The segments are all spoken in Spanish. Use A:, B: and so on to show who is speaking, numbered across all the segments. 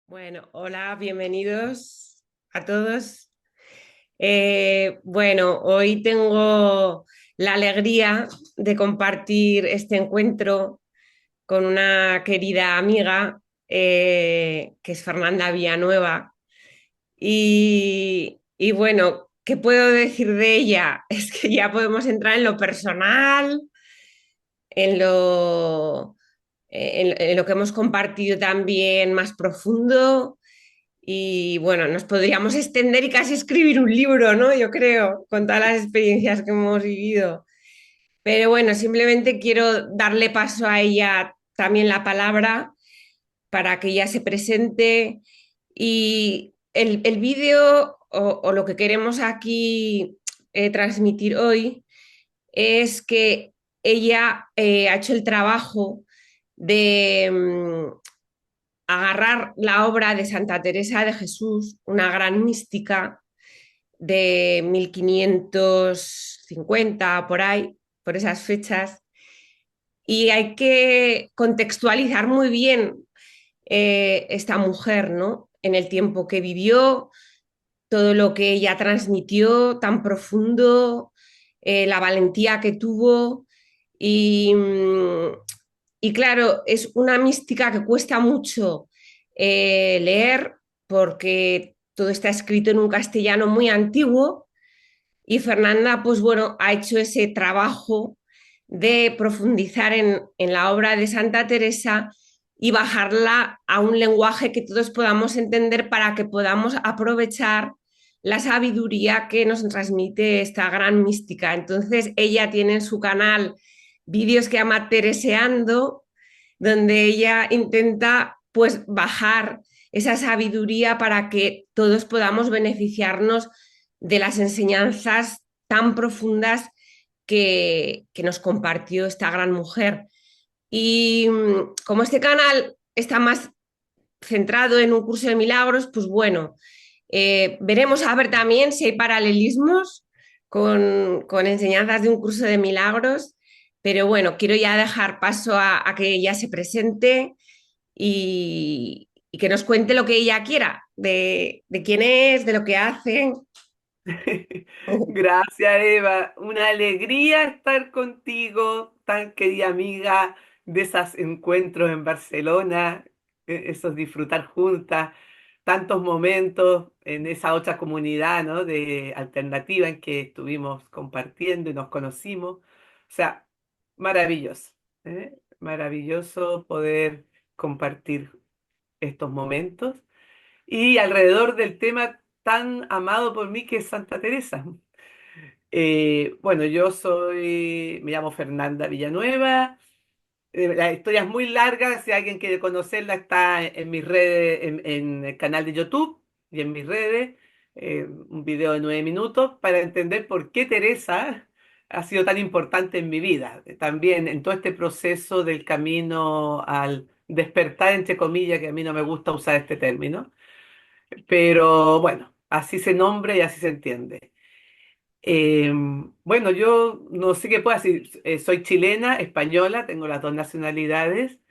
A: Bueno, hola, bienvenidos a todos. Hoy tengo la alegría de compartir este encuentro con una querida amiga que es Fernanda Villanueva. ¿Qué puedo decir de ella? Es que ya podemos entrar en lo personal, en lo que hemos compartido también más profundo. Y bueno, nos podríamos extender y casi escribir un libro, ¿no? Yo creo, con todas las experiencias que hemos vivido. Pero bueno, simplemente quiero darle paso a ella también la palabra para que ella se presente. Y el vídeo o lo que queremos aquí transmitir hoy es que ella ha hecho el trabajo de agarrar la obra de Santa Teresa de Jesús, una gran mística de 1550, por ahí, por esas fechas, y hay que contextualizar muy bien esta mujer, ¿no? En el tiempo que vivió, todo lo que ella transmitió tan profundo, la valentía que tuvo y, y claro, es una mística que cuesta mucho leer porque todo está escrito en un castellano muy antiguo y Fernanda, pues bueno, ha hecho ese trabajo de profundizar en la obra de Santa Teresa y bajarla a un lenguaje que todos podamos entender para que podamos aprovechar la sabiduría que nos transmite esta gran mística. Entonces, ella tiene en su canal vídeos que llama Tereseando, donde ella intenta pues bajar esa sabiduría para que todos podamos beneficiarnos de las enseñanzas tan profundas que nos compartió esta gran mujer. Y como este canal está más centrado en un curso de milagros, pues bueno, veremos a ver también si hay paralelismos con enseñanzas de un curso de milagros, pero bueno, quiero ya dejar paso a que ella se presente y que nos cuente lo que ella quiera, de quién es, de lo que hace.
B: Gracias, Eva. Una alegría estar contigo, tan querida amiga, de esos encuentros en Barcelona, esos disfrutar juntas, tantos momentos en esa otra comunidad, ¿no? De alternativa en que estuvimos compartiendo y nos conocimos. O sea, maravilloso, ¿eh? Maravilloso poder compartir estos momentos y alrededor del tema tan amado por mí que es Santa Teresa. Bueno, me llamo Fernanda Villanueva. La historia es muy larga, si alguien quiere conocerla está en mis redes, en el canal de YouTube y en mis redes, un video de 9 minutos para entender por qué Teresa ha sido tan importante en mi vida. También en todo este proceso del camino al despertar, entre comillas, que a mí no me gusta usar este término, pero bueno, así se nombra y así se entiende. Eh, bueno, yo no sé qué puedo decir. Soy chilena, española, tengo las dos nacionalidades.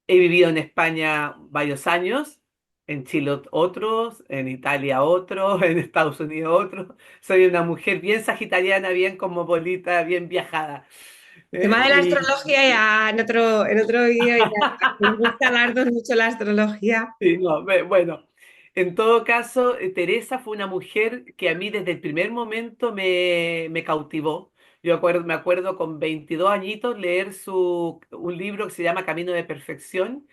B: He vivido en España varios años, en Chile otros, en Italia otros, en Estados Unidos otros. Soy una mujer bien sagitariana, bien cosmopolita, bien viajada.
A: El tema de la
B: Y
A: astrología ya en otro vídeo ya nos gusta a las dos mucho la astrología.
B: sí, no, bueno, en todo caso, Teresa fue una mujer que a mí desde el primer momento me cautivó. Me acuerdo con 22 añitos leer un libro que se llama Camino de Perfección.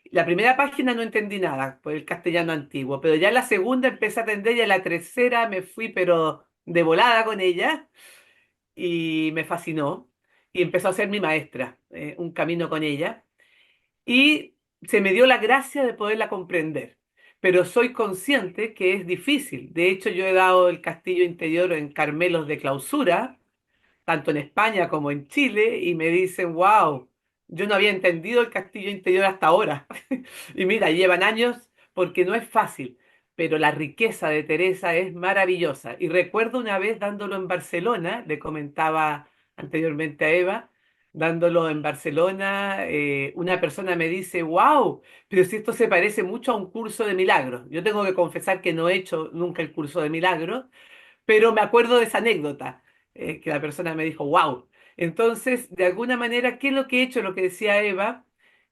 B: La primera página no entendí nada, por el castellano antiguo, pero ya la segunda empecé a entender y a la tercera me fui pero de volada con ella y me fascinó y empezó a ser mi maestra, un camino con ella y se me dio la gracia de poderla comprender. Pero soy consciente que es difícil. De hecho, yo he dado el castillo interior en Carmelos de clausura, tanto en España como en Chile, y me dicen, wow, yo no había entendido el castillo interior hasta ahora. Y mira, llevan años porque no es fácil, pero la riqueza de Teresa es maravillosa. Y recuerdo una vez dándolo en Barcelona, le comentaba anteriormente a Eva, dándolo en Barcelona, una persona me dice, wow, pero si esto se parece mucho a un curso de milagros. Yo tengo que confesar que no he hecho nunca el curso de milagros, pero me acuerdo de esa anécdota, que la persona me dijo, wow. Entonces, de alguna manera, ¿qué es lo que he hecho? Lo que decía Eva,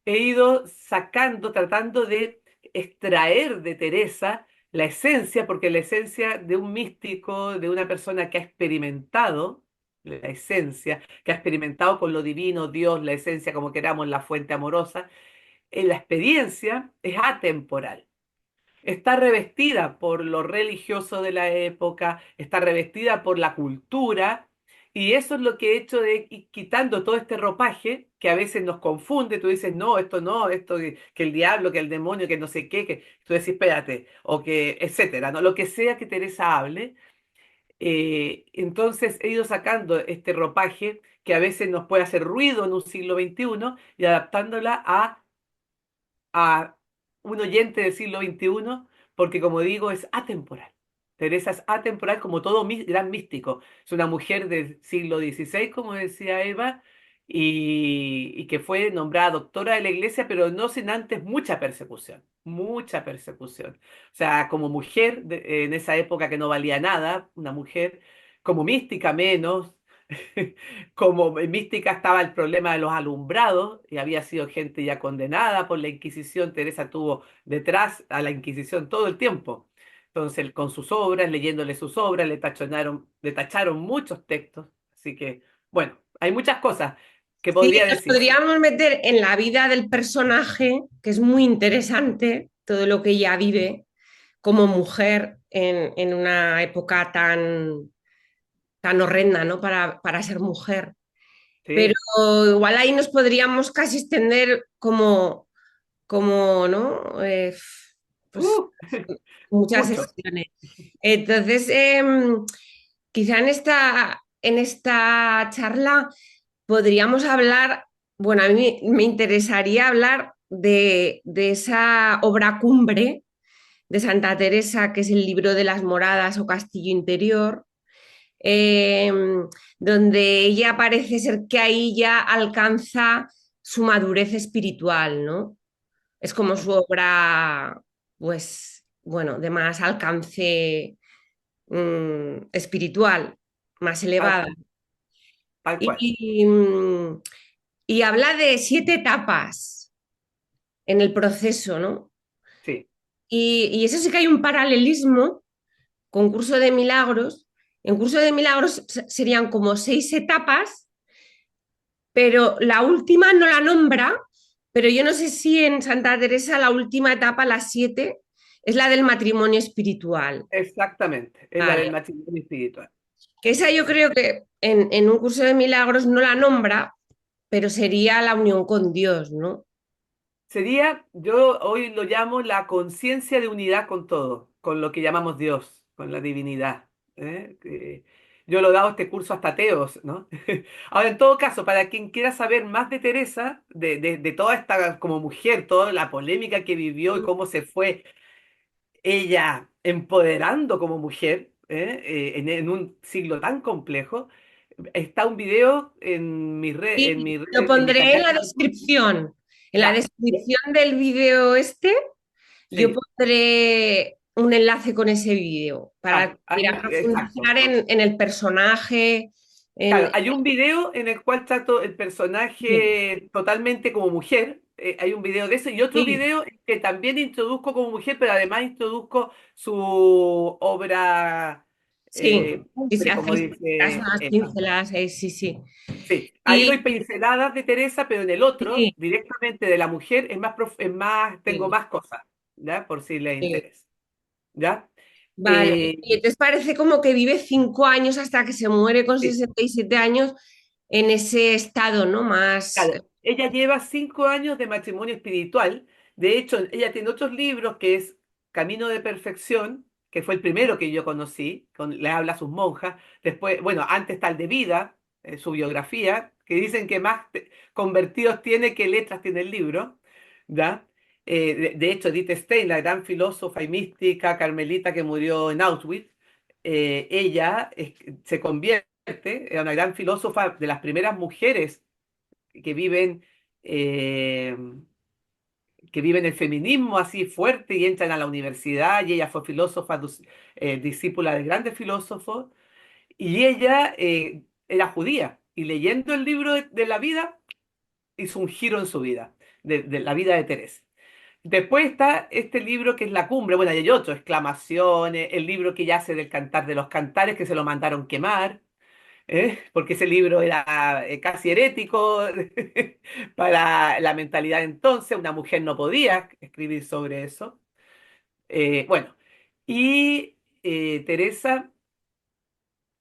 B: he ido sacando, tratando de extraer de Teresa la esencia, porque la esencia de un místico, de una persona que ha experimentado, la esencia, que ha experimentado con lo divino, Dios, la esencia, como queramos, la fuente amorosa, en la experiencia es atemporal. Está revestida por lo religioso de la época, está revestida por la cultura, y eso es lo que he hecho de ir quitando todo este ropaje que a veces nos confunde. Tú dices, no, esto que el diablo, que el demonio, que no sé qué, que tú decís, espérate, o que, etcétera, ¿no? Lo que sea que Teresa hable. Entonces he ido sacando este ropaje que a veces nos puede hacer ruido en un siglo XXI y adaptándola a un oyente del siglo XXI, porque como digo, es atemporal. Teresa es atemporal como todo gran místico. Es una mujer del siglo XVI, como decía Eva, y que fue nombrada doctora de la iglesia, pero no sin antes mucha persecución, mucha persecución. O sea, como mujer en esa época que no valía nada, una mujer como mística menos, como en mística estaba el problema de los alumbrados y había sido gente ya condenada por la Inquisición. Teresa tuvo detrás a la Inquisición todo el tiempo. Entonces, con sus obras, leyéndole sus obras, le tacharon muchos textos. Así que, bueno, hay muchas cosas que
A: Sí,
B: podría
A: nos
B: decir.
A: podríamos meter en la vida del personaje, que es muy interesante, todo lo que ella vive como mujer en una época tan horrenda, ¿no? Para ser mujer. Pero
B: Sí.
A: igual ahí nos podríamos casi extender como ¿no? Pues
B: Uh,
A: muchas
B: mucho.
A: sesiones. Entonces, quizá en esta charla podríamos hablar, bueno, a mí me interesaría hablar de esa obra cumbre de Santa Teresa, que es el libro de las moradas o castillo interior, eh, donde ella parece ser que ahí ya alcanza su madurez espiritual, ¿no? Es como su obra, pues, bueno, de más alcance espiritual, más
B: Tal
A: elevada.
B: cual. Tal cual.
A: Y, mm, y habla de 7 etapas en el proceso, ¿no?
B: Sí.
A: Y eso sí que hay un paralelismo con Curso de Milagros. En Curso de Milagros serían como 6 etapas, pero la última no la nombra, pero yo no sé si en Santa Teresa la última etapa, la 7, es la del matrimonio espiritual.
B: Exactamente. Es la del
A: Vale.
B: matrimonio espiritual.
A: Que esa yo creo que en un curso de milagros no la nombra, pero sería la unión con Dios, ¿no?
B: Sería, yo hoy lo llamo la conciencia de unidad con todo, con lo que llamamos Dios, con la divinidad. Yo lo he dado este curso hasta ateos, ¿no? Ahora, en todo caso, para quien quiera saber más de Teresa, de toda esta como mujer, toda la polémica que vivió y cómo se fue ella empoderando como mujer, en un siglo tan complejo, está un video en
A: Y lo
B: en mi
A: pondré en
B: canal
A: la
B: de YouTube.
A: descripción. En la
B: Ya.
A: descripción del vídeo este, yo
B: Sí.
A: pondré un enlace con ese vídeo para que quiera
B: Exacto.
A: profundizar en el personaje.
B: Claro,
A: En,
B: hay un video en el cual trato el
A: sí,
B: personaje totalmente como mujer. Hay un video de eso y otro
A: sí,
B: video que también introduzco como mujer, pero además introduzco su obra
A: sí, sí, se
B: cumbre, como
A: hacen
B: dice
A: unas
B: Eva.
A: pinceladas, sí, sí.
B: Sí, ahí
A: Y
B: doy pinceladas de Teresa, pero en el otro,
A: sí,
B: directamente de la mujer, tengo
A: sí,
B: más cosas, ¿ya? Por si les
A: sí.
B: interesa, ¿ya?
A: Vale,
B: Eh,
A: y entonces parece como que vive 5 años hasta que se muere con
B: sí.
A: 67 años en ese estado, ¿no? Más,
B: Claro, ella lleva 5 años de matrimonio espiritual. De hecho, ella tiene otros libros que es Camino de Perfección, que fue el primero que yo conocí, le habla a sus monjas. Después, bueno, antes está el de Vida, su biografía, que dicen que más convertidos tiene que letras tiene el libro, ¿ya? De hecho, Edith Stein, la gran filósofa y mística carmelita que murió en Auschwitz, ella se convierte en una gran filósofa de las primeras mujeres que viven, eh, que viven el feminismo así fuerte y entran a la universidad, y ella fue filósofa, discípula de grandes filósofos, y ella era judía, y leyendo el libro de la vida, hizo un giro en su vida, de la vida de Teresa. Después está este libro que es La Cumbre, bueno, y hay otro, Exclamaciones, el libro que ella hace del Cantar de los Cantares, que se lo mandaron quemar, porque ese libro era casi herético para la mentalidad de entonces, una mujer no podía escribir sobre eso. Bueno, y Teresa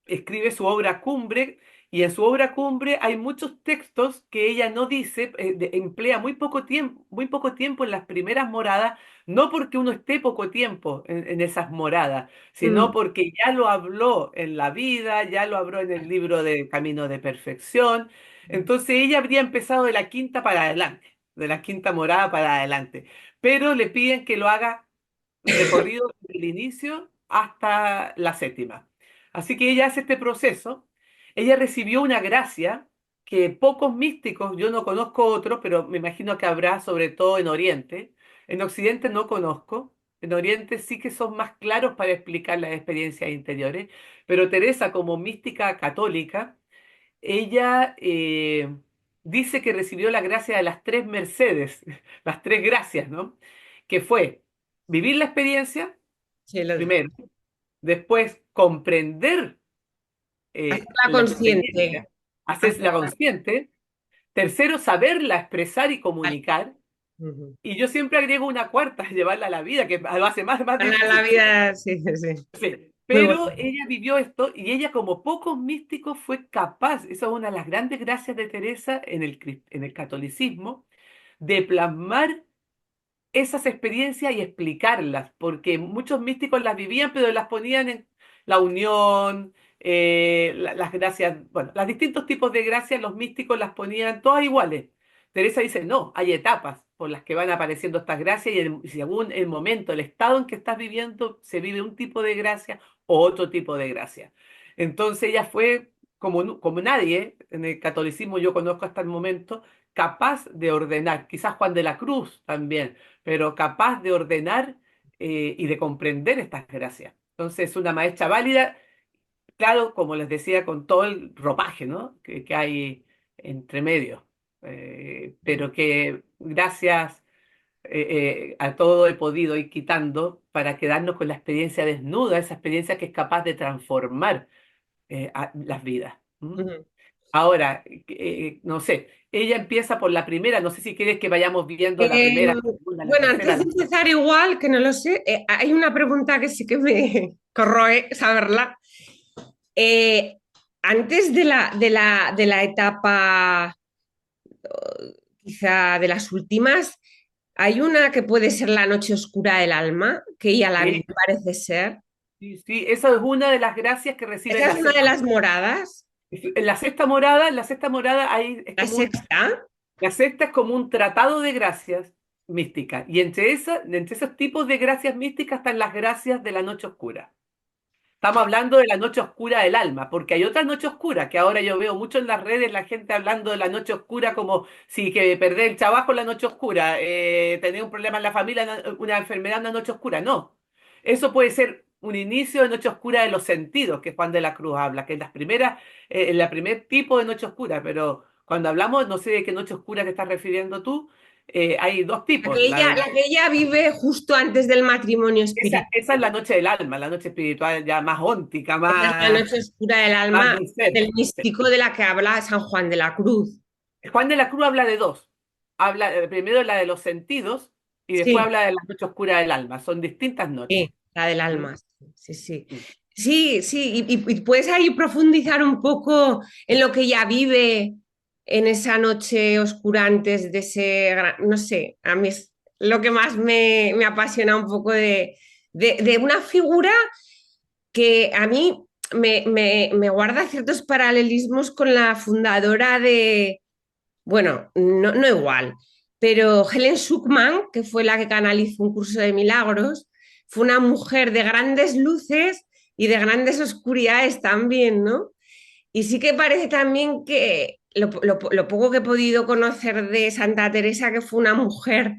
B: escribe su obra Cumbre, y en su obra Cumbre hay muchos textos que ella no dice, emplea muy poco tiempo en las primeras moradas, no porque uno esté poco tiempo en esas moradas, sino
A: Mm,
B: porque ya lo habló en la vida, ya lo habló en el libro de Camino de Perfección. Entonces ella habría empezado de la quinta para adelante, de la quinta morada para adelante, pero le piden que lo haga recorrido desde el inicio hasta la séptima. Así que ella hace este proceso. Ella recibió una gracia que pocos místicos, yo no conozco otros, pero me imagino que habrá sobre todo en Oriente. En Occidente no conozco. En Oriente sí que son más claros para explicar las experiencias interiores. Pero Teresa, como mística católica, ella dice que recibió la gracia de las tres mercedes, las tres gracias, ¿no? Que fue vivir la experiencia,
A: sí,
B: primero, después comprender
A: hacerla
B: la
A: consciente.
B: experiencia, hacerla
A: Hacerla-
B: consciente, tercero, saberla expresar y comunicar,
A: Ujú.
B: y yo siempre agrego una cuarta, llevarla a la vida, que lo hace más
A: Ganar la
B: difícil.
A: vida, sí, sí, sí.
B: Sí,
A: Muy
B: pero
A: bueno.
B: ella vivió esto y ella como pocos místicos fue capaz, esa es una de las grandes gracias de Teresa en el catolicismo, de plasmar esas experiencias y explicarlas, porque muchos místicos las vivían, pero las ponían en la unión, las gracias, bueno, los distintos tipos de gracias, los místicos las ponían todas iguales. Teresa dice, no, hay etapas por las que van apareciendo estas gracias y según el momento, el estado en que estás viviendo, se vive un tipo de gracia o otro tipo de gracia. Entonces ella fue, como nadie en el catolicismo yo conozco hasta el momento, capaz de ordenar, quizás Juan de la Cruz también, pero capaz de ordenar y de comprender estas gracias. Entonces, una maestra válida, claro, como les decía, con todo el ropaje, ¿no? que hay entre medio, pero que gracias a todo he podido ir quitando para quedarnos con la experiencia desnuda, esa experiencia que es capaz de transformar las vidas. ¿M?
A: Ujú.
B: Ahora, no sé, ella empieza por la primera, no sé si quieres que vayamos viendo la
A: Eh,
B: primera, la segunda, la
A: bueno,
B: tercera,
A: antes de
B: la
A: empezar igual, que no lo sé, hay una pregunta que sí que me corroe saberla. Eh, Antes de la etapa, quizá de las últimas, hay una que puede ser la noche oscura del alma, que ella la
B: sí,
A: vive, parece ser.
B: sí, sí, esa es una de las gracias que recibe
A: Esa es
B: la
A: una de
B: sexta.
A: las moradas.
B: En la sexta morada hay, es
A: La
B: como
A: sexta.
B: la sexta es como un tratado de gracias místicas. Y entre esos tipos de gracias místicas están las gracias de la noche oscura. Estamos hablando de la noche oscura del alma, porque hay otra noche oscura que ahora yo veo mucho en las redes, la gente hablando de la noche oscura como si que perder el trabajo es la noche oscura, tener un problema en la familia, una enfermedad, una noche oscura. No, eso puede ser un inicio de noche oscura de los sentidos, que Juan de la Cruz habla, que es la primer tipo de noche oscura, pero cuando hablamos, no sé de qué noche oscura te estás refiriendo tú, hay dos tipos.
A: La que ella vive justo antes del matrimonio espiritual.
B: Esa es la noche del alma, la noche espiritual ya más óntica,
A: Esa es la noche oscura del
B: más
A: alma
B: del ser.
A: del místico de la que habla San Juan de la Cruz.
B: Juan de la Cruz habla de dos. Habla primero de la de los sentidos y después
A: Sí,
B: habla de la noche oscura del alma. Son distintas noches.
A: sí, la del
B: ¿Mm?
A: alma. Sí, sí.
B: Mm.
A: Sí, sí, y puedes ahí profundizar un poco en lo que ella vive en esa noche oscura antes de ese, no sé, a mí es lo que más me apasiona un poco de una figura que a mí me guarda ciertos paralelismos con la fundadora de, bueno, no igual, pero Helen Schucman, que fue la que canalizó un curso de milagros, fue una mujer de grandes luces y de grandes oscuridades también, ¿no? Y sí que parece también que lo poco que he podido conocer de Santa Teresa, que fue una mujer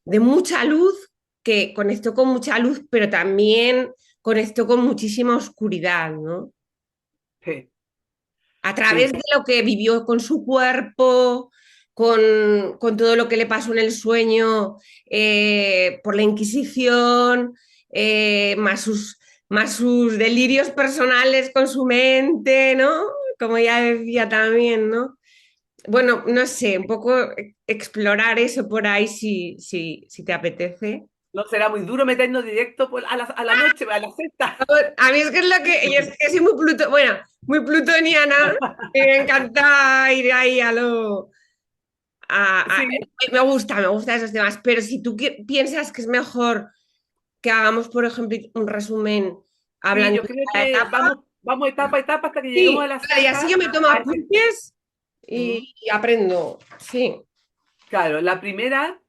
A: de mucha luz, que conectó con mucha luz, pero también conectó con muchísima oscuridad, ¿no?
B: Sí,
A: A través
B: sí.
A: de lo que vivió con su cuerpo, con todo lo que le pasó en el sueño, por la Inquisición, más sus delirios personales con su mente, ¿no? Como ya decía también, ¿no? Bueno, no sé, un poco explorar eso por ahí si te apetece.
B: No será muy duro meternos directo a la noche, a la sexta.
A: A mí es que es lo que, yo es que soy muy bueno, muy plutoniana y me encanta ir ahí a lo...
B: Sí,
A: me gustan esos temas, pero si tú piensas que es mejor que hagamos, por ejemplo, un resumen
B: sí,
A: hablando
B: yo
A: de
B: creo
A: cada
B: que
A: etapa,
B: vamos etapa a etapa hasta que lleguemos a
A: sí,
B: la
A: vale, y así yo
B: sexta.
A: me tomo apuntes
B: Mm.
A: y aprendo, sí.
B: Claro, la
A: Mm.
B: primera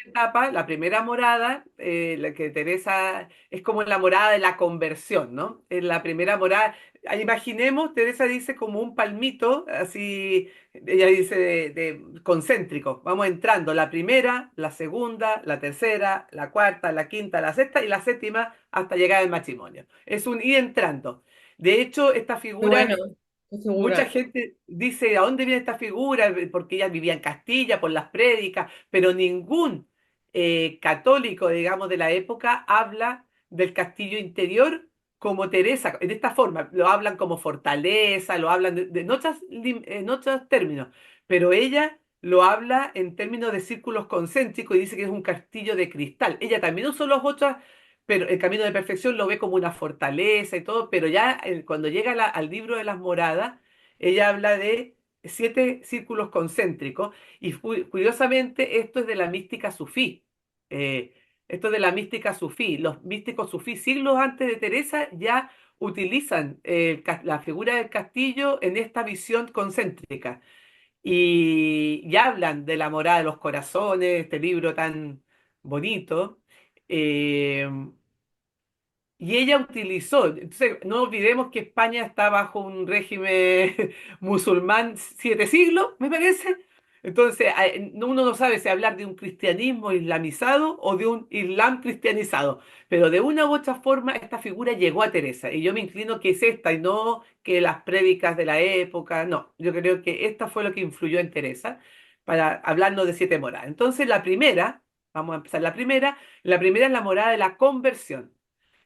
B: etapa, la primera morada, la que Teresa es como la morada de la conversión, ¿no? En la primera morada, imaginemos, Teresa dice como un palmito, así, ella dice concéntrico. Vamos entrando, la primera, la segunda, la tercera, la cuarta, la quinta, la sexta y la séptima hasta llegar al matrimonio. Es un ir entrando. De hecho, esta
A: Qué bueno,
B: figura
A: estoy
B: mucha
A: segura.
B: gente dice, ¿a dónde viene esta figura? Porque ella vivía en Castilla por las prédicas, pero ningún católico, digamos, de la época habla del castillo interior como Teresa, en esta forma. Lo hablan como fortaleza, lo hablan en otros términos, pero ella lo habla en términos de círculos concéntricos y dice que es un castillo de cristal. Ella también usó los otros, pero el camino de perfección lo ve como una fortaleza y todo, pero ya cuando llega al libro de las moradas, ella habla de 7 círculos concéntricos y curiosamente esto es de la mística sufí. Eh, Esto es de la mística sufí. Los místicos sufí siglos antes de Teresa ya utilizan la figura del castillo en esta visión concéntrica y hablan de la morada de los corazones, este libro tan bonito. Eh, y ella utilizó, entonces no olvidemos que España está bajo un régimen musulmán 7 siglos, me parece. Entonces, uno no sabe si hablar de un cristianismo islamizado o de un islam cristianizado, pero de una u otra forma esta figura llegó a Teresa y yo me inclino que es esta y no que las prédicas de la época, no, yo creo que esta fue lo que influyó en Teresa para hablarnos de 7 moradas. Entonces, la primera, vamos a empezar la primera es la morada de la conversión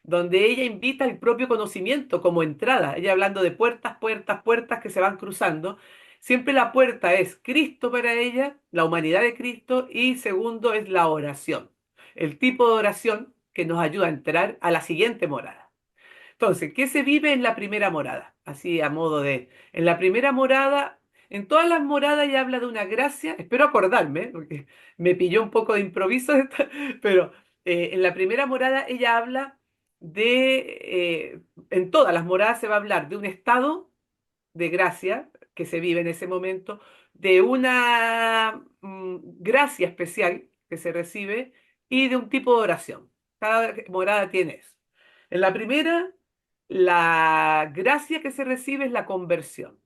B: donde ella invita el propio conocimiento como entrada, ella hablando de puertas, puertas, puertas que se van cruzando. Siempre la puerta es Cristo para ella, la humanidad de Cristo, y segundo es la oración, el tipo de oración que nos ayuda a entrar a la siguiente morada. Entonces, ¿qué se vive en la primera morada? Así a modo de... En la primera morada, en todas las moradas ella habla de una gracia, espero acordarme, porque me pilló un poco de improviso, pero en la primera morada ella habla en todas las moradas se va a hablar de un estado de gracia que se vive en ese momento, de una gracia especial que se recibe y de un tipo de oración. Cada morada tiene eso. En la primera, la gracia que se recibe es la conversión.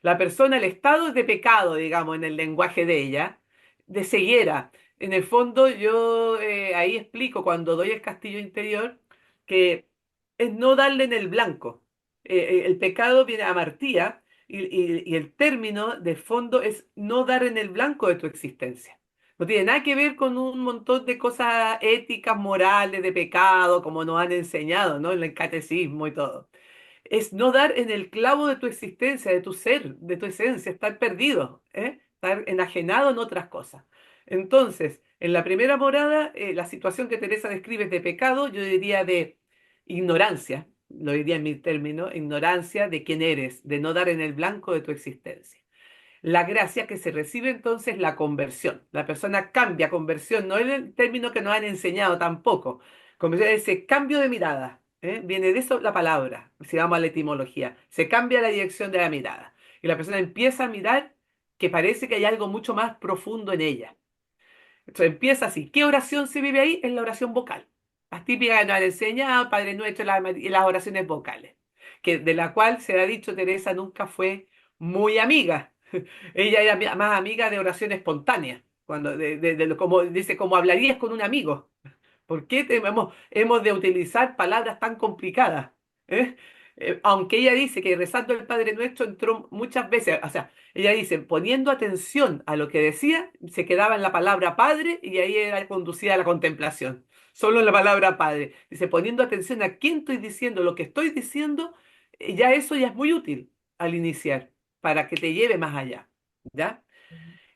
B: La persona, el estado es de pecado, digamos, en el lenguaje de ella, de ceguera. En el fondo, yo ahí explico cuando doy el castillo interior que es no darle en el blanco. El pecado viene a Martía y el término de fondo es no dar en el blanco de tu existencia. No tiene nada que ver con un montón de cosas éticas, morales, de pecado, como nos han enseñado, ¿no? En el catecismo y todo. Es no dar en el clavo de tu existencia, de tu ser, de tu esencia, estar perdido, ¿eh? Estar enajenado en otras cosas. Entonces, en la primera morada, la situación que Teresa describe es de pecado, yo diría de ignorancia, lo diría en mi término, ignorancia de quién eres, de no dar en el blanco de tu existencia. La gracia que se recibe entonces es la conversión. La persona cambia, conversión, no es el término que nos han enseñado tampoco. Conversión es ese cambio de mirada. ¿Eh? Viene de eso la palabra, si vamos a la etimología. Se cambia la dirección de la mirada. Y la persona empieza a mirar que parece que hay algo mucho más profundo en ella. Entonces empieza así. ¿Qué oración se vive ahí? Es la oración vocal. Las típicas que nos han enseñado, Padre Nuestro, y las oraciones vocales. que de la cual se ha dicho Teresa nunca fue muy amiga. Ella era más amiga de oración espontánea, cuando como dice, como hablarías con un amigo. ¿Por qué hemos de utilizar palabras tan complicadas? ¿Eh? Aunque ella dice que rezando el Padre Nuestro entró muchas veces, o sea, ella dice, poniendo atención a lo que decía, se quedaba en la palabra Padre y ahí era conducida a la contemplación. Solo en la palabra Padre. Dice, poniendo atención a quién estoy diciendo, lo que estoy diciendo, ya eso ya es muy útil al iniciar, para que te lleve más allá. ¿Ya?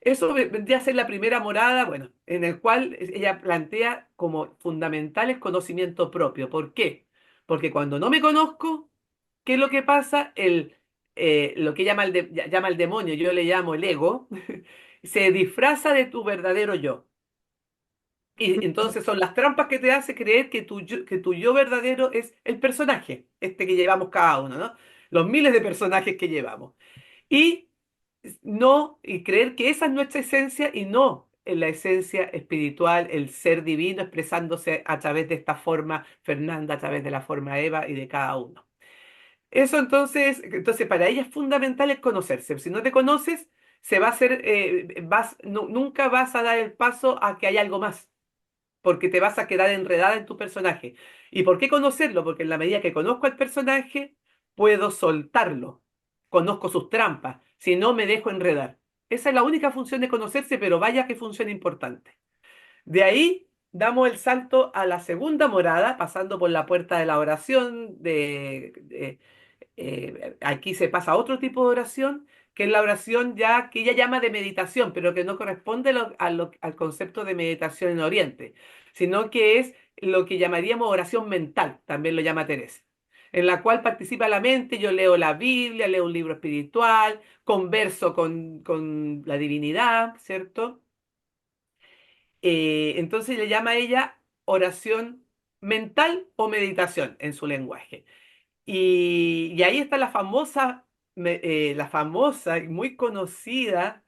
B: Eso vendría a ser la primera morada, bueno, en el cual ella plantea como fundamentales conocimiento propio. ¿Por qué? Porque cuando no me conozco, ¿qué es lo que pasa? Lo que llama el demonio, yo le llamo el ego, se disfraza de tu verdadero yo. Y entonces son las trampas que te hace creer que tu yo verdadero es el personaje, este que llevamos cada uno, ¿no? Los miles de personajes que llevamos. Y y creer que esa es nuestra esencia y no en la esencia espiritual, el ser divino expresándose a través de esta forma Fernanda, a través de la forma Eva y de cada uno. Eso entonces para ella es fundamental el conocerse. Si no te conoces, se va a hacer, nunca vas a dar el paso a que haya algo más porque te vas a quedar enredada en tu personaje. ¿Y por qué conocerlo? Porque en la medida que conozco al personaje, puedo soltarlo. Conozco sus trampas. Si no, me dejo enredar. Esa es la única función de conocerse, pero vaya que función importante. De ahí damos el salto a la segunda morada, pasando por la puerta de la oración, aquí se pasa a otro tipo de oración, que es la oración ya que ella llama de meditación, pero que no corresponde al concepto de meditación en Oriente, sino que es lo que llamaríamos oración mental, también lo llama Teresa, en la cual participa la mente, yo leo la Biblia, leo un libro espiritual, converso con la divinidad, ¿cierto? Entonces le llama a ella oración mental o meditación en su lenguaje. Y ahí está la famosa y muy conocida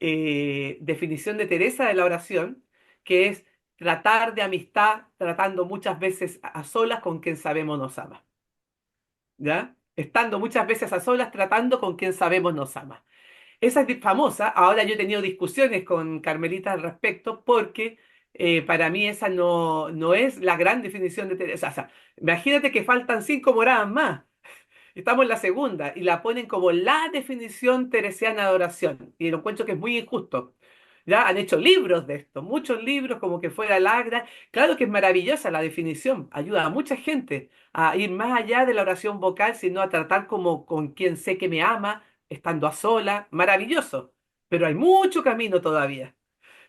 B: definición de Teresa de la oración, que es tratar de amistad, tratando muchas veces a solas con quien sabemos nos ama. ¿Ya? Estando muchas veces a solas, tratando con quien sabemos nos ama. Esa es famosa. Ahora yo he tenido discusiones con Carmelita al respecto porque para mí esa no es la gran definición de Teresa. O sea, imagínate que faltan 5 moradas más. Estamos en la segunda y la ponen como la definición teresiana de oración. Y lo encuentro que es muy injusto. Ya han hecho libros de esto, muchos libros como que fuera la gran. Claro que es maravillosa la definición, ayuda a mucha gente a ir más allá de la oración vocal, sino a tratar como con quien sé que me ama, estando a sola, maravilloso. Pero hay mucho camino todavía,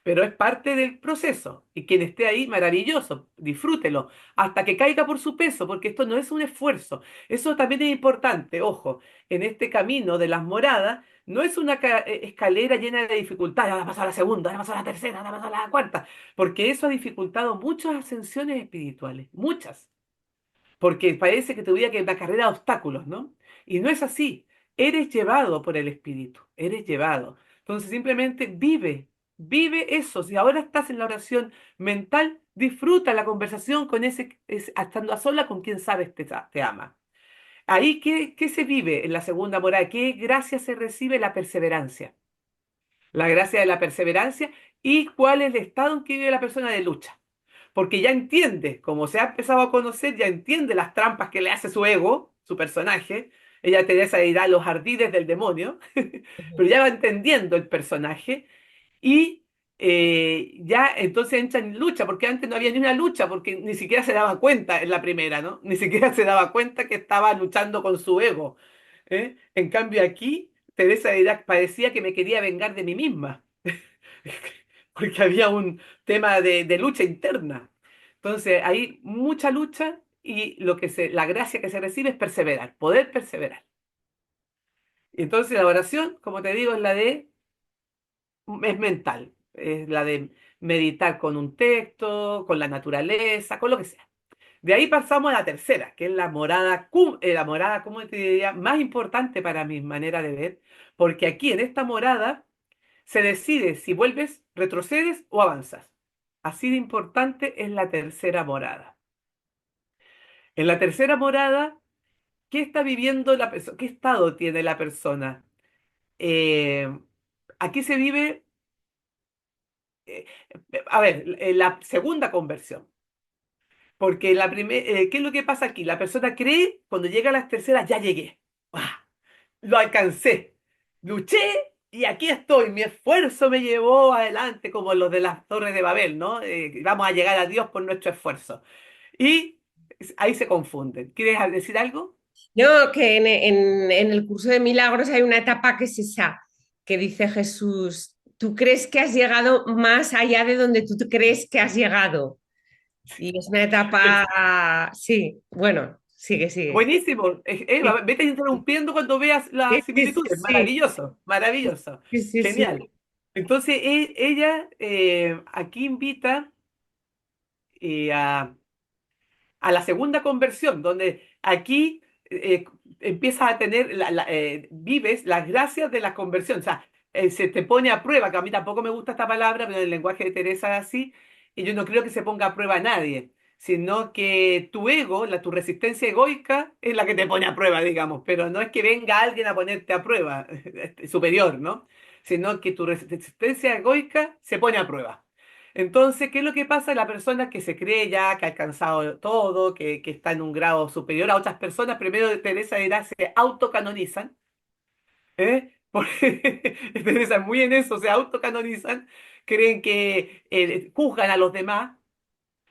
B: pero es parte del proceso. Y quien esté ahí, maravilloso, disfrútelo, hasta que caiga por su peso, porque esto no es un esfuerzo. Eso también es importante, ojo, en este camino de las moradas, no es una escalera llena de dificultades, ahora paso a la segunda, ahora paso a la tercera, ahora paso a la cuarta, porque eso ha dificultado muchas ascensiones espirituales, muchas porque parece que tuviera que una carrera de obstáculos, ¿no? Y no es así. Eres llevado por el Espíritu, eres llevado. Entonces simplemente vive eso. Si ahora estás en la oración mental, disfruta la conversación con estando a sola con quien sabes te ama. Ahí, ¿qué se vive en la segunda morada? ¿Qué gracia se recibe? La perseverancia. La gracia de la perseverancia y cuál es el estado en que vive la persona de lucha porque ya entiende, como se ha empezado a conocer, ya entiende las trampas que le hace su ego, su personaje. Ella Teresa dirá los ardides del demonio, pero ya va entendiendo el personaje y ya entonces entra en lucha, porque antes no había ni una lucha, porque ni siquiera se daba cuenta en la primera, ¿no? Ni siquiera se daba cuenta que estaba luchando con su ego. ¿Eh? En cambio aquí, Teresa dirá, parecía que me quería vengar de mí misma porque había un tema de lucha interna. Entonces, hay mucha lucha y la gracia que se recibe es perseverar, poder perseverar. Y entonces la oración, como te digo, es mental, es la de meditar con un texto, con la naturaleza, con lo que sea. De ahí pasamos a la tercera, que es la morada, ¿cómo te diría? Más importante para mi manera de ver, porque aquí en esta morada se decide si vuelves, retrocedes o avanzas. Así de importante es la tercera morada. En la tercera morada ¿Qué está viviendo la persona? ¿Qué estado tiene la persona? Eh, Aquí se vive, eh, a ver, la segunda conversión. Porque ¿qué es lo que pasa aquí? La persona cree, cuando llega a las terceras, ya llegué. ¡Ah! Lo alcancé. Luché y aquí estoy. Mi esfuerzo me llevó adelante, como los de las Torres de Babel, ¿no? Vamos a llegar a Dios por nuestro esfuerzo. Y ahí se confunden. ¿Quieres decir algo?
A: No, que en el curso de milagros hay una etapa que es esa, que dice Jesús, tú crees que has llegado más allá de donde tú crees que has llegado. Y es una etapa, sí, bueno, sigue, sigue.
B: Buenísimo.
A: Sí,
B: Vete interrumpiendo cuando veas
A: sí,
B: las
A: sí,
B: similitudes.
A: sí,
B: Maravilloso, maravilloso.
A: sí, sí, sí.
B: Genial. Entonces, ella aquí invita a la segunda conversión, donde aquí empiezas a tener, vives las gracias de la conversión. O sea, se te pone a prueba, que a mí tampoco me gusta esta palabra, pero en el lenguaje de Teresa es así, y yo no creo que se ponga a prueba a nadie, sino que tu ego, tu resistencia egoica, es la que te pone a prueba, digamos, pero no es que venga alguien a ponerte a prueba, superior, ¿no? Sino que tu resistencia egoica se pone a prueba. Entonces, ¿qué es lo que pasa? La persona que se cree ya que ha alcanzado todo, que está en un grado superior a otras personas, primero Teresa dirá, se autocanonizan, ¿eh? Porque Teresa es muy en eso, se autocanonizan, creen que juzgan a los demás.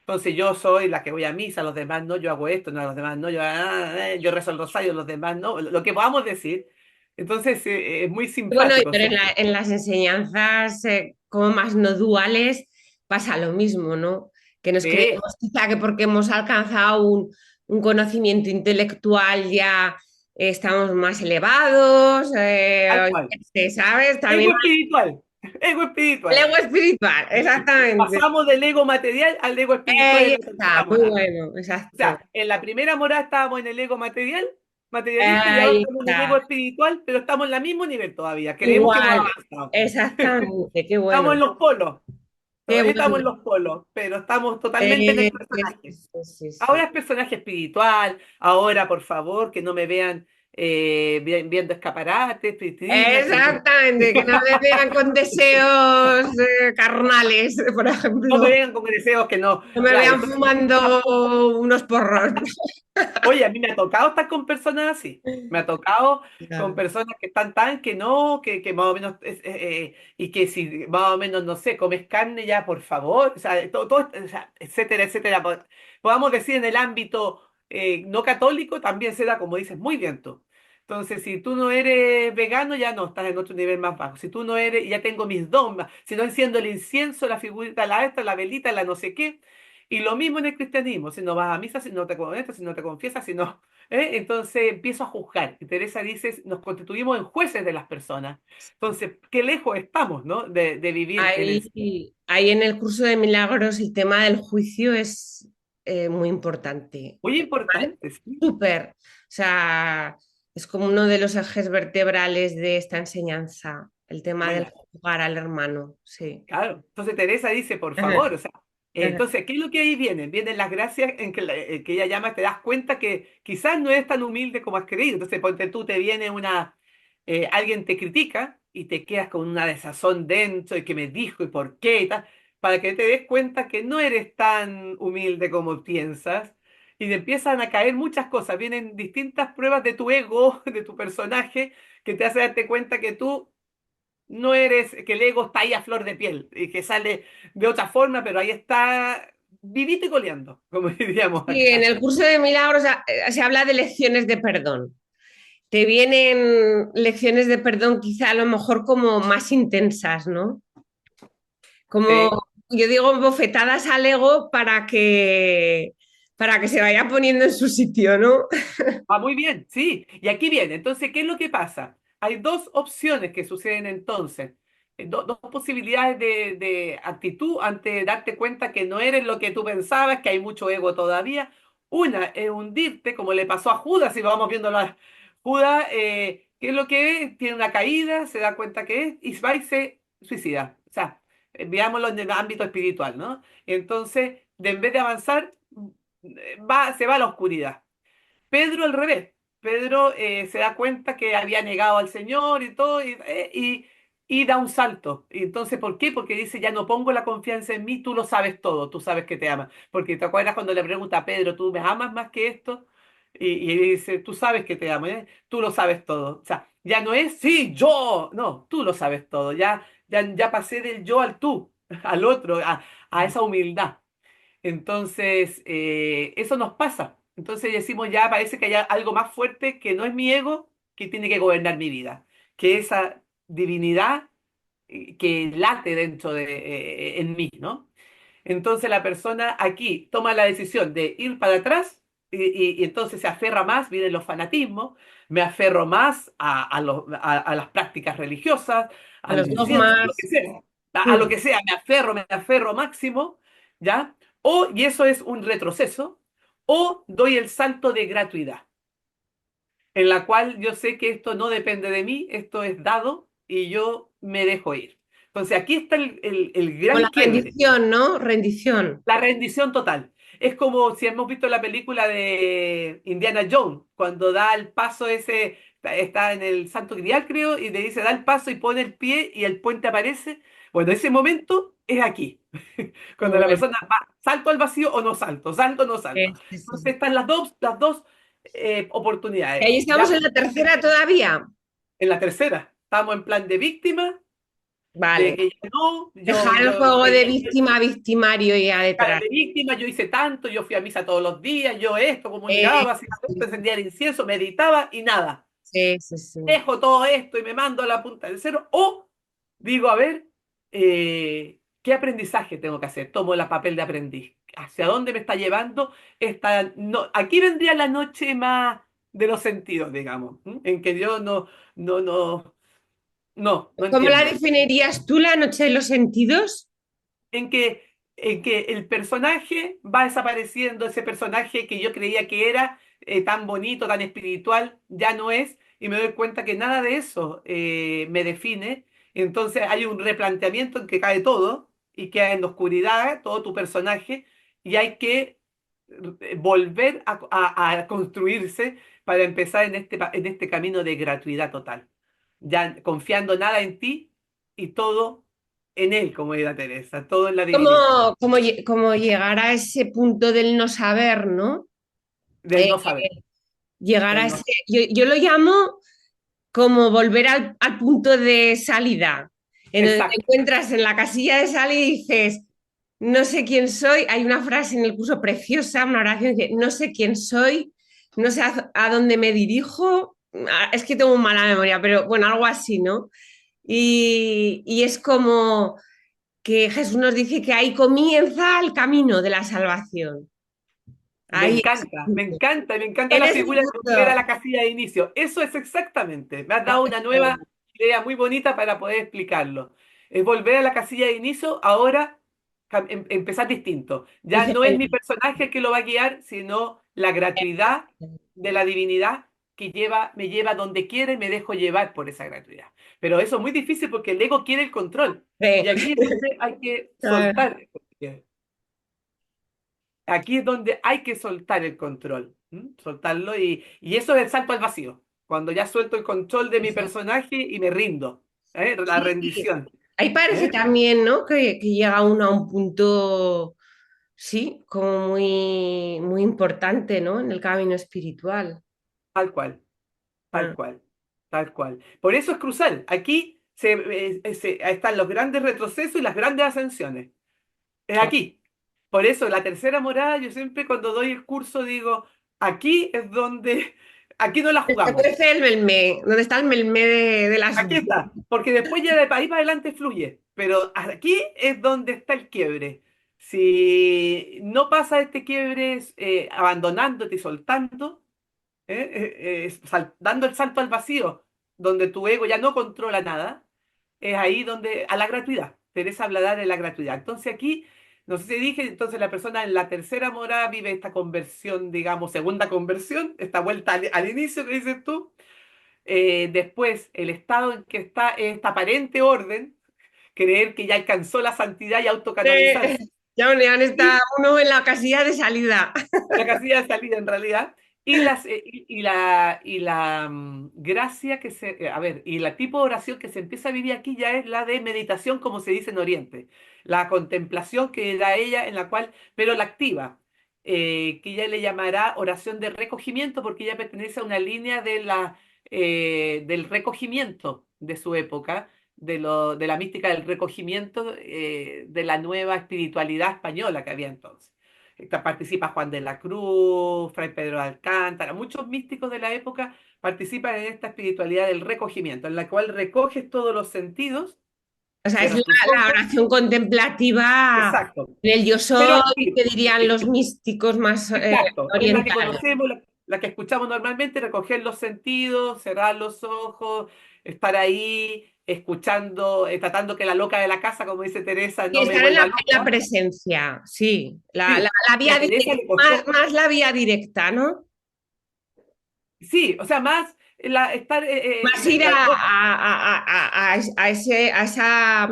B: Entonces yo soy la que voy a misa, los demás no, yo hago esto, no, los demás no, yo rezo el rosario, los demás no, lo que podamos decir. Entonces es muy
A: Bueno,
B: simpático,
A: pero
B: ¿cierto?
A: en las enseñanzas como más no duales pasa lo mismo, ¿no? Que nos
B: Sí,
A: creemos quizá que porque hemos alcanzado un conocimiento intelectual ya estamos más elevados,
B: tal cual.
A: ¿sabes? También
B: Ego espiritual, ego
A: el
B: espiritual.
A: ego espiritual, exactamente.
B: Pasamos del ego material al ego espiritual en
A: Ahí
B: la
A: está,
B: tercera
A: muy
B: morada.
A: bueno,
B: O
A: exacto.
B: sea, en la primera morada estábamos en el ego material, materialista, y ahora
A: Ahí
B: estamos en el ego
A: está,
B: espiritual, pero estamos en el mismo nivel todavía. Creemos que hemos
A: igual,
B: avanzado.
A: exactamente, qué
B: Estamos
A: bueno,
B: en los polos,
A: qué
B: todavía estamos en
A: bueno.
B: los polos, pero estamos totalmente en el
A: Sí,
B: personaje.
A: sí, sí.
B: Ahora es personaje espiritual, ahora por favor que no me vean viendo escaparates, vitrinas, sino
A: Exactamente, que no me vean con deseos carnales, por
B: no me
A: ejemplo,
B: vengan con deseos que no.
A: no me
B: Claro,
A: vean
B: entonces
A: fumando unos porros.
B: oye, a mí me ha tocado estar con personas así. Me ha tocado con
A: Ya.
B: personas que están tan que no, que más o menos, y que si más o menos, no sé, comes carne ya, por favor, o sea, todo, o sea, etcétera, etcétera. Podamos decir en el ámbito no católico también se da, como dices, muy bien tú. Entonces, si tú no eres vegano, ya no, estás en otro nivel más bajo. Si tú no eres, ya tengo mis dogmas. Si no enciendo el incienso, la figurita, la esta, la velita, la no sé qué. Y lo mismo en el cristianismo, si no vas a misa, si no te conectas, si no te confiesas, si no, entonces empiezo a juzgar. Y Teresa dice, nos constituimos en jueces de las personas. Entonces, qué lejos estamos, ¿no? De vivir en el...
A: Ahí en el curso de milagros el tema del juicio es muy importante.
B: Muy importante, sí,
A: Súper. O sea, es como uno de los ejes vertebrales de esta enseñanza, el tema del
B: bueno.
A: juzgar al hermano. Sí.
B: Claro, entonces Teresa dice, por
A: Ajá,
B: favor, o sea,
A: ajá.
B: entonces, ¿qué es lo que ahí viene? Vienen las gracias en que, que ella llama, te das cuenta que quizás no eres tan humilde como has creído. Entonces, ponte tú, te viene alguien te critica y te quedas con una desazón dentro y que me dijo y por qué y tal, para que te des cuenta que no eres tan humilde como piensas y te empiezan a caer muchas cosas. Vienen distintas pruebas de tu ego, de tu personaje, que te hace darte cuenta que tú no eres, que el ego está ahí a flor de piel y que sale de otra forma, pero ahí está vivito y coleando, como diríamos
A: Sí, en
B: acá.
A: el curso de milagros se habla de lecciones de perdón. Te vienen lecciones de perdón quizá a lo mejor como más intensas, ¿no? Como
B: Sí,
A: yo digo, bofetadas al ego para que se vaya poniendo en su sitio, ¿no?
B: va muy bien, sí. Y aquí viene. Entonces, ¿qué es lo que pasa? Hay dos opciones que suceden entonces. Dos posibilidades de actitud ante darte cuenta que no eres lo que tú pensabas, que hay mucho ego todavía. Una es hundirte, como le pasó a Judas, si vamos viendo la Judas, ¿qué es lo que es? Tiene una caída, se da cuenta que es, y va y se suicida. O sea, veámoslo en el ámbito espiritual, ¿no? Entonces, en vez de avanzar, se va a la oscuridad. Pedro al revés. Pedro se da cuenta que había negado al Señor y todo, y da un salto. Y entonces, ¿por qué? Porque dice, ya no pongo la confianza en mí, tú lo sabes todo, tú sabes que te amas. Porque te acuerdas cuando le pregunta a Pedro, ¿tú me amas más que esto? Y él dice, tú sabes que te amo, ¿eh? Tú lo sabes todo. O sea, ya no es, sí, yo, no, tú lo sabes todo. Ya pasé del yo al tú, al otro, a esa humildad. Entonces, eso nos pasa. Entonces decimos, ya parece que hay algo más fuerte que no es mi ego, que tiene que gobernar mi vida, que esa divinidad que late dentro en mí, ¿no? Entonces la persona aquí toma la decisión de ir para atrás y entonces se aferra más, vienen los fanatismos, me aferro más a las prácticas religiosas,
A: A
B: al
A: los
B: incienso, a lo que
A: dogmas.
B: sea, a lo
A: Mm.
B: que sea, me aferro máximo, ¿ya? Y eso es un retroceso, o doy el salto de gratuidad, en la cual yo sé que esto no depende de mí, esto es dado y yo me dejo ir. Entonces aquí está el
A: Con la
B: gran quiebre.
A: rendición, ¿no? Rendición.
B: La rendición total. Es como si hemos visto la película de Indiana Jones, cuando da el paso ese, está en el Santo Grial, creo, y le dice, da el paso y pone el pie y el puente aparece. Bueno, ese momento es aquí.
A: Muy
B: Cuando la
A: bueno.
B: persona va, salto al vacío o no salto o no salto.
A: Sí, sí.
B: Entonces están las dos
A: Y
B: oportunidades.
A: ahí estamos
B: Ya
A: en la tercera todavía.
B: en la tercera, estamos en plan de víctima, de
A: Vale.
B: que ya no,
A: Dejar el juego de víctima a victimario ya
B: cara
A: detrás.
B: de víctima, yo hice tanto, yo fui a misa todos los días, yo esto,
A: Eh,
B: comunicaba, hacía esto, encendía el incienso, meditaba y nada.
A: sí, sí, sí.
B: Dejo todo esto y me mando a la punta del cero. O digo, a ver, ¿qué aprendizaje tengo que hacer? Tomo el papel de aprendiz. ¿Hacia dónde me está llevando esta? No, aquí vendría la noche más de los sentidos, digamos, ¿m? En que yo no, no, no
A: ¿Cómo la
B: entiendo.
A: definirías tú, la noche de los sentidos?
B: En que el personaje va desapareciendo, ese personaje que yo creía que era tan bonito, tan espiritual, ya no es, y me doy cuenta que nada de eso me define. Entonces hay un replanteamiento en que cae todo y queda en la oscuridad todo tu personaje, y hay que volver a construirse para empezar en este camino de gratuidad total, ya confiando nada en ti y todo en él, como era Teresa, todo en la divinidad,
A: Como llegar a ese punto del no saber, ¿no?
B: del
A: Eh,
B: no saber,
A: llegar a
B: del
A: ese,
B: no
A: yo lo llamo como volver al punto de salida, en donde te
B: Exacto,
A: encuentras en la casilla de salida y dices, no sé quién soy. Hay una frase en el curso preciosa, una oración que no sé quién soy, no sé a dónde me dirijo. Es que tengo mala memoria, pero bueno, algo así, ¿no? Y es como que Jesús nos dice que ahí comienza el camino de la salvación.
B: me
A: Ahí
B: encanta, me encanta, me encanta
A: en
B: la
A: ese
B: figura de volver a
A: punto.
B: la casilla de inicio. Eso es exactamente, me has dado una nueva idea muy bonita para poder explicarlo. Es volver a la casilla de inicio, ahora empezar distinto. Ya no es mi
A: Diferente.
B: personaje el que lo va a guiar, sino la gratuidad de la divinidad que me lleva donde quiere y me dejo llevar por esa gratuidad. Pero eso es muy difícil porque el ego quiere el control. Y aquí es donde hay que soltar. Aquí es donde hay que soltar el control, ¿m? Soltarlo y eso es el salto al vacío. Cuando ya suelto el control de mi personaje y me rindo, ¿eh? La
A: Sí,
B: rendición,
A: ahí parece
B: ¿eh?
A: también, ¿no? Que llega uno a un punto, sí, como muy, muy importante, ¿no? En el camino espiritual.
B: Tal cual, tal
A: Ah,
B: cual, tal cual. Por eso es crucial. Aquí están los grandes retrocesos y las grandes ascensiones. Es
A: claro.
B: aquí. Por eso la tercera morada, yo siempre cuando doy el curso digo, aquí es donde, aquí no la jugamos.
A: Entonces el melmé, ¿dónde está el melmé del
B: Aquí
A: asunto?
B: está, porque después ya de ahí para adelante fluye, pero aquí es donde está el quiebre. Si no pasa este quiebre abandonándote y soltando, dando el salto al vacío, donde tu ego ya no controla nada, es ahí donde, a la gratuidad. Teresa hablará de la gratuidad. Entonces aquí, no sé si dije, entonces la persona en la tercera morada vive esta conversión, digamos, segunda conversión, esta vuelta al inicio que dices tú. Después, el estado en que está es esta aparente orden, creer que ya alcanzó la santidad y autocanonizarse.
A: Ya, ya está
B: Y
A: uno en la casilla de salida.
B: la casilla de salida en realidad. gracia que a ver, y la tipo de oración que se empieza a vivir aquí ya es la de meditación, como se dice en Oriente, la contemplación que da ella, en la cual, pero la activa, que ella le llamará oración de recogimiento, porque ella pertenece a una línea del recogimiento de su época, de la mística del recogimiento, de la nueva espiritualidad española que había entonces. Participa Juan de la Cruz, Fray Pedro de Alcántara, muchos místicos de la época participan en esta espiritualidad del recogimiento, en la cual recoges todos los sentidos,
A: O sea, es
B: cierras tus
A: la
B: ojos,
A: oración contemplativa
B: exacto,
A: en el yo
B: pero
A: soy,
B: activa,
A: que dirían los místicos más
B: exacto, es la que
A: orientales.
B: conocemos, la que escuchamos normalmente, recoger los sentidos, cerrar los ojos, estar ahí escuchando, tratando que la loca de la casa, como dice Teresa,
A: Y
B: no me
A: estar
B: vuelva
A: en la
B: loca.
A: presencia, sí.
B: Sí,
A: La
B: y a
A: vía
B: Teresa
A: directa,
B: le costó.
A: más la vía directa, ¿no?
B: Sí, o sea, más estar,
A: Más ir a ese, a esa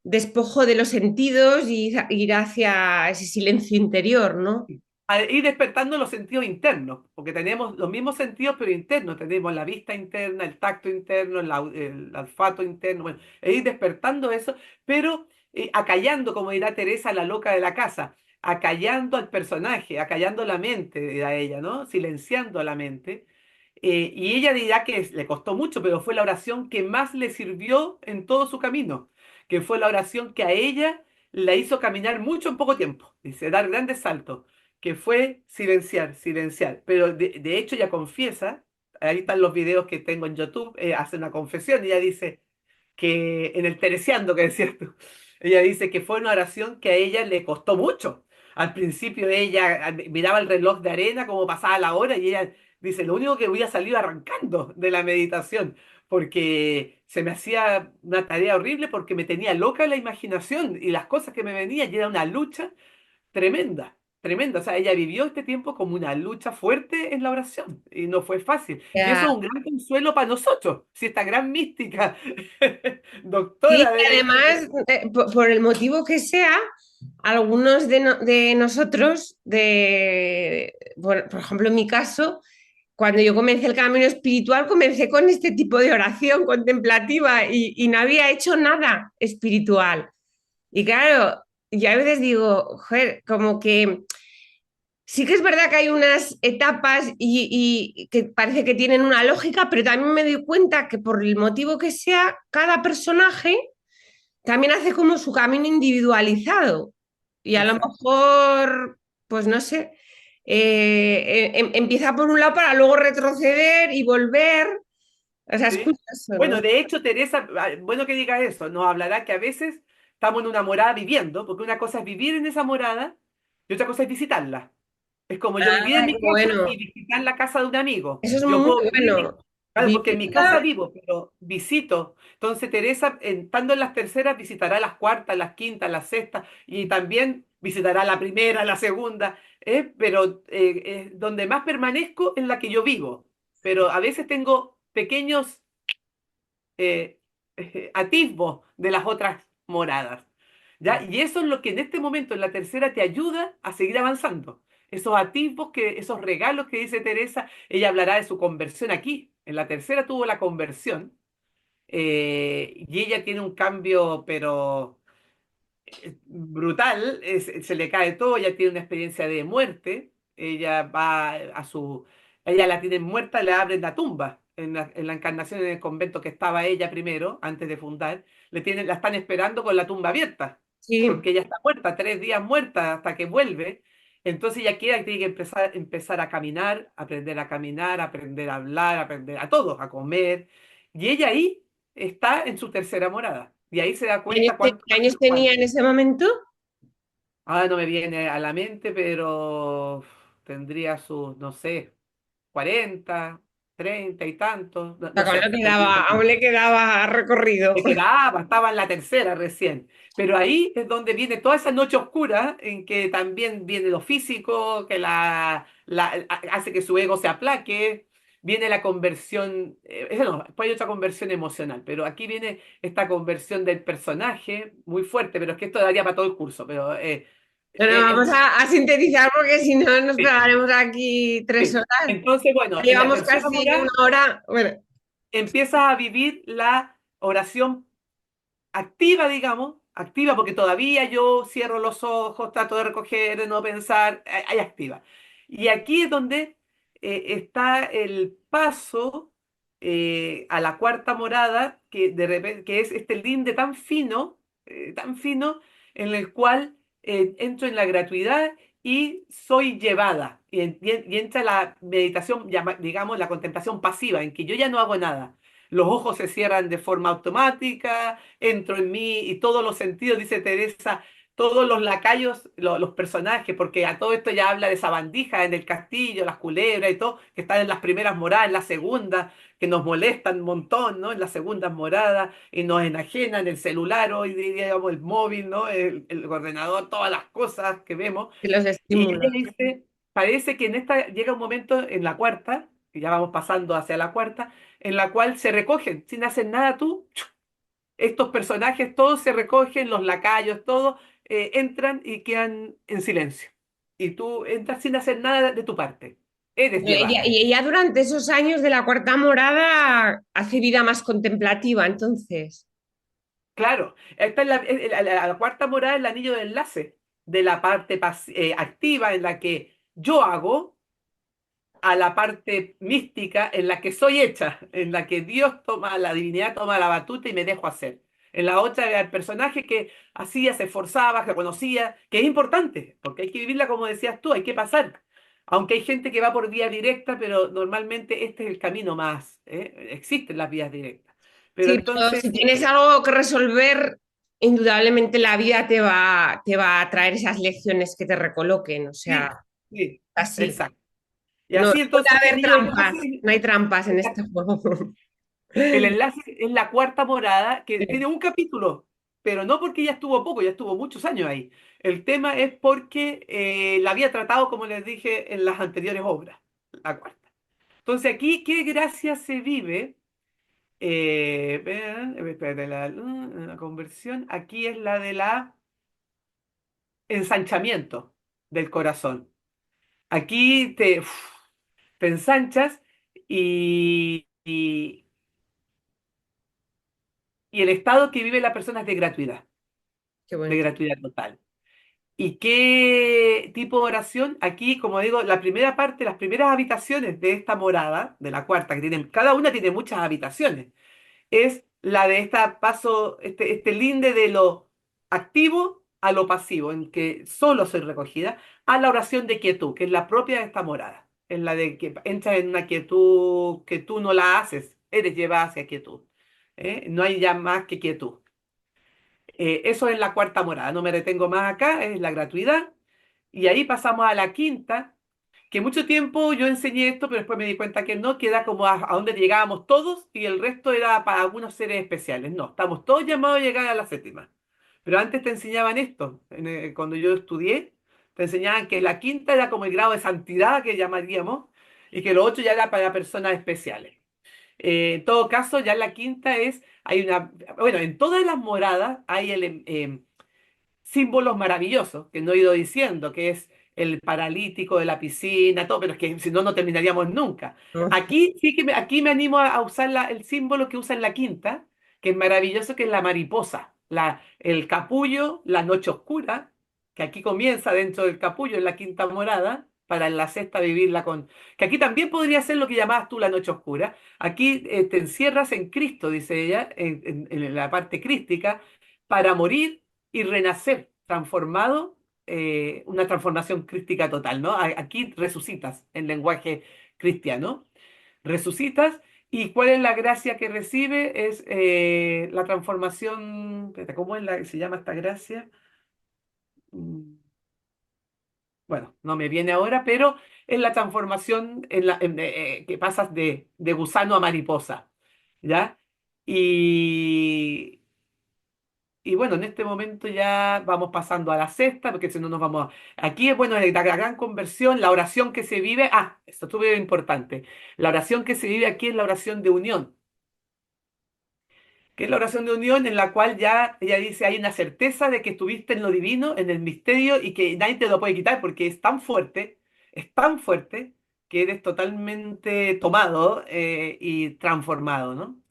A: despojo de los sentidos y ir hacia ese silencio interior, ¿no?
B: a ir despertando los sentidos internos, porque tenemos los mismos sentidos, pero internos. Tenemos la vista interna, el tacto interno, el olfato interno, bueno, e ir despertando eso, pero acallando, como dirá Teresa, la loca de la casa, acallando al personaje, acallando la mente, dirá ella, ¿no? Silenciando la mente. Y ella dirá que le costó mucho, pero fue la oración que más le sirvió en todo su camino, que fue la oración que a ella la hizo caminar mucho en poco tiempo, dice, dar grandes saltos, que fue silenciar, silenciar. Pero de hecho ella confiesa, ahí están los videos que tengo en YouTube, hace una confesión y ella dice que en el Teresiando, que decías tú, ella dice que fue una oración que a ella le costó mucho. Al principio ella miraba el reloj de arena, como pasaba la hora, y ella dice, lo único que voy a salir arrancando de la meditación, porque se me hacía una tarea horrible, porque me tenía loca la imaginación y las cosas que me venían, y era una lucha tremenda, tremenda. O sea, ella vivió este tiempo como una lucha fuerte en la oración y no fue fácil. Y eso
A: Ya.
B: es un gran consuelo para nosotros, si esta gran mística,
A: Sí,
B: doctora
A: y además, por el motivo que sea, algunos de nosotros, por ejemplo, en mi caso, cuando yo comencé el camino espiritual, comencé con este tipo de oración contemplativa y no había hecho nada espiritual. Y claro, yo a veces digo, joder, como que sí que es verdad que hay unas etapas y que parece que tienen una lógica, pero también me doy cuenta que por el motivo que sea, cada personaje también hace como su camino individualizado. Y a lo
B: Exacto.
A: mejor, pues no sé, empieza por un lado para luego retroceder y volver. O sea, es
B: ¿Sí?
A: curioso,
B: Bueno,
A: ¿no?
B: de hecho, Teresa, bueno que diga eso, nos hablará que a veces estamos en una morada viviendo, porque una cosa es vivir en esa morada y otra cosa es visitarla. Es como yo vivir en
A: Ay,
B: mi
A: qué
B: casa y
A: bueno.
B: visitar la casa de un amigo.
A: Eso es
B: Yo
A: muy
B: puedo vivir,
A: bueno.
B: claro, porque en mi casa
A: Vivirla.
B: vivo, pero visito. Entonces Teresa, estando en las terceras, visitará las cuartas, las quintas, las sextas y también visitará la primera, la segunda. Pero donde más permanezco es la que yo vivo. Pero a veces tengo pequeños eh, atisbos de las otras moradas. ¿Ya? Y eso es lo que en este momento, en la tercera, te ayuda a seguir avanzando. Esos atisbos, esos regalos que dice Teresa, ella hablará de su conversión aquí. En la tercera tuvo la conversión y ella tiene un cambio, pero brutal, se le cae todo, ella tiene una experiencia de muerte, ella va a su, ella la tienen muerta, le abren la tumba en la encarnación en el convento que estaba ella primero, antes de fundar, la están esperando con la tumba abierta,
A: Sí.
B: porque ella está muerta, 3 días muerta hasta que vuelve. Entonces ella quiere, tiene que empezar a caminar, aprender a hablar, aprender a todo, a comer. Y ella ahí está en su tercera morada. Y ahí se da cuenta cuánto
A: ¿Qué años tenía en ese momento?
B: no me viene a la mente, pero tendría sus, no sé, 40, 30 y tantos, no, no sé,
A: Aún le quedaba recorrido.
B: me quedaba, estaba en la tercera recién. Pero ahí es donde viene toda esa noche oscura en que también viene lo físico, que hace que su ego se aplaque, viene la conversión, eso no, después hay otra conversión emocional, pero aquí viene esta conversión del personaje muy fuerte, pero es que esto daría para todo el curso, pero
A: Bueno, vamos
B: Entonces,
A: a sintetizar porque si no nos
B: sí,
A: pegaremos aquí 3 horas.
B: sí. Entonces, bueno, en la
A: Llevamos
B: tercera
A: casi una
B: morada
A: hora. Bueno,
B: empiezas a vivir la oración activa, digamos, activa porque todavía yo cierro los ojos, trato de recoger, de no pensar, hay activa. Y aquí es donde está el paso a la cuarta morada, que de repente, que es este linde tan fino, en el cual entro en la gratuidad y soy llevada. Y entra la meditación, digamos, la contemplación pasiva, en que yo ya no hago nada. Los ojos se cierran de forma automática, entro en mí y todos los sentidos, dice Teresa, todos los lacayos, los personajes, porque a todo esto ya habla de sabandija en el castillo, las culebras y todo, que están en las primeras moradas, en la segunda, que nos molestan un montón, ¿no? En las segundas moradas y nos enajenan el celular, hoy digamos el móvil, ¿no? El ordenador, todas las cosas que vemos.
A: y los
B: Y ella
A: estímulos.
B: dice, parece que en esta llega un momento en la cuarta, y ya vamos pasando hacia la cuarta, en la cual se recogen, sin hacer nada tú, estos personajes todos se recogen, los lacayos, todos entran y quedan en silencio. Y tú entras sin hacer nada de tu parte. Eres llevada.
A: Y ella durante esos años de la cuarta morada hace vida más contemplativa, entonces.
B: Claro, esta es la cuarta morada, el anillo de enlace de la parte activa en la que yo hago a la parte mística en la que soy hecha, en la que Dios toma, la divinidad toma la batuta y me dejo hacer. En la otra era el personaje que hacía, se esforzaba, que conocía, que es importante, porque hay que vivirla como decías tú, hay que pasar. Aunque hay gente que va por vía directa, pero normalmente este es el camino más, ¿eh? Existen las vías directas. Pero
A: Sí, pero
B: entonces,
A: si tienes algo que resolver, indudablemente la vida te va a traer esas lecciones que te recoloquen, o sea,
B: sí, sí,
A: así.
B: exacto. Y
A: No, no
B: así
A: puede
B: entonces el
A: haber
B: anillo de
A: trampas,
B: enlace,
A: no hay trampas en este juego.
B: el enlace es la cuarta morada que tiene un capítulo, pero no porque ya estuvo poco, ya estuvo muchos años ahí. El tema es porque la había tratado, como les dije, en las anteriores obras, la cuarta. Entonces aquí, ¿qué gracia se vive? Vean, espérate, la conversión, aquí es la de la ensanchamiento del corazón. Aquí te ensanchas y el estado que vive la persona es
A: Qué
B: de
A: bonito.
B: gratuidad total. ¿Y qué tipo de oración? Aquí, como digo, la primera parte, las primeras habitaciones de esta morada, de la cuarta, que tienen, cada una tiene muchas habitaciones, es la de esta paso, este linde de lo activo a lo pasivo, en que solo soy recogida, a la oración de quietud, que es la propia de esta morada, en la de que entras en una quietud que tú no la haces, eres llevada hacia quietud. No hay ya más que quietud. Eso es la cuarta morada, no me detengo más acá, es la gratuidad. Y ahí pasamos a la quinta, que mucho tiempo yo enseñé esto, pero después me di cuenta que no, queda como a donde llegábamos todos y el resto era para algunos seres especiales. No, estamos todos llamados a llegar a la séptima. Pero antes te enseñaban esto, cuando yo estudié, te enseñaban que la quinta era como el grado de santidad que llamaríamos y que lo otro ya era para personas especiales. En todo caso, ya en la quinta hay una, bueno, en todas las moradas hay símbolos maravillosos que no he ido diciendo, que es el paralítico de la piscina, todo, pero es que si no, no terminaríamos nunca.
A: ¿No?
B: Aquí sí que aquí me animo a usar el símbolo que usa en la quinta, que es maravilloso, que es la mariposa, el capullo, la noche oscura, que aquí comienza dentro del capullo en la quinta morada, para en la sexta vivirla con... Que aquí también podría ser lo que llamabas tú la noche oscura. Aquí te encierras en Cristo, dice ella, en la parte crística, para morir y renacer transformado, una transformación crística total, ¿no? Aquí resucitas en lenguaje cristiano, resucitas y cuál es la gracia que recibe es la transformación, espérate, ¿cómo es se llama esta gracia? Mm, Bueno, no me viene ahora, pero es la transformación que pasas de gusano a mariposa, ¿ya? Y, Y bueno, en este momento ya vamos pasando a la sexta, porque si no nos vamos Aquí, bueno, la gran conversión, la oración que se vive... esto estuvo importante. La oración que se vive aquí es la oración de unión, que es la oración de unión en la cual ya ella dice hay una certeza de que estuviste en lo divino, en el misterio y que nadie te lo puede quitar porque es tan fuerte que eres totalmente tomado y transformado, ¿no?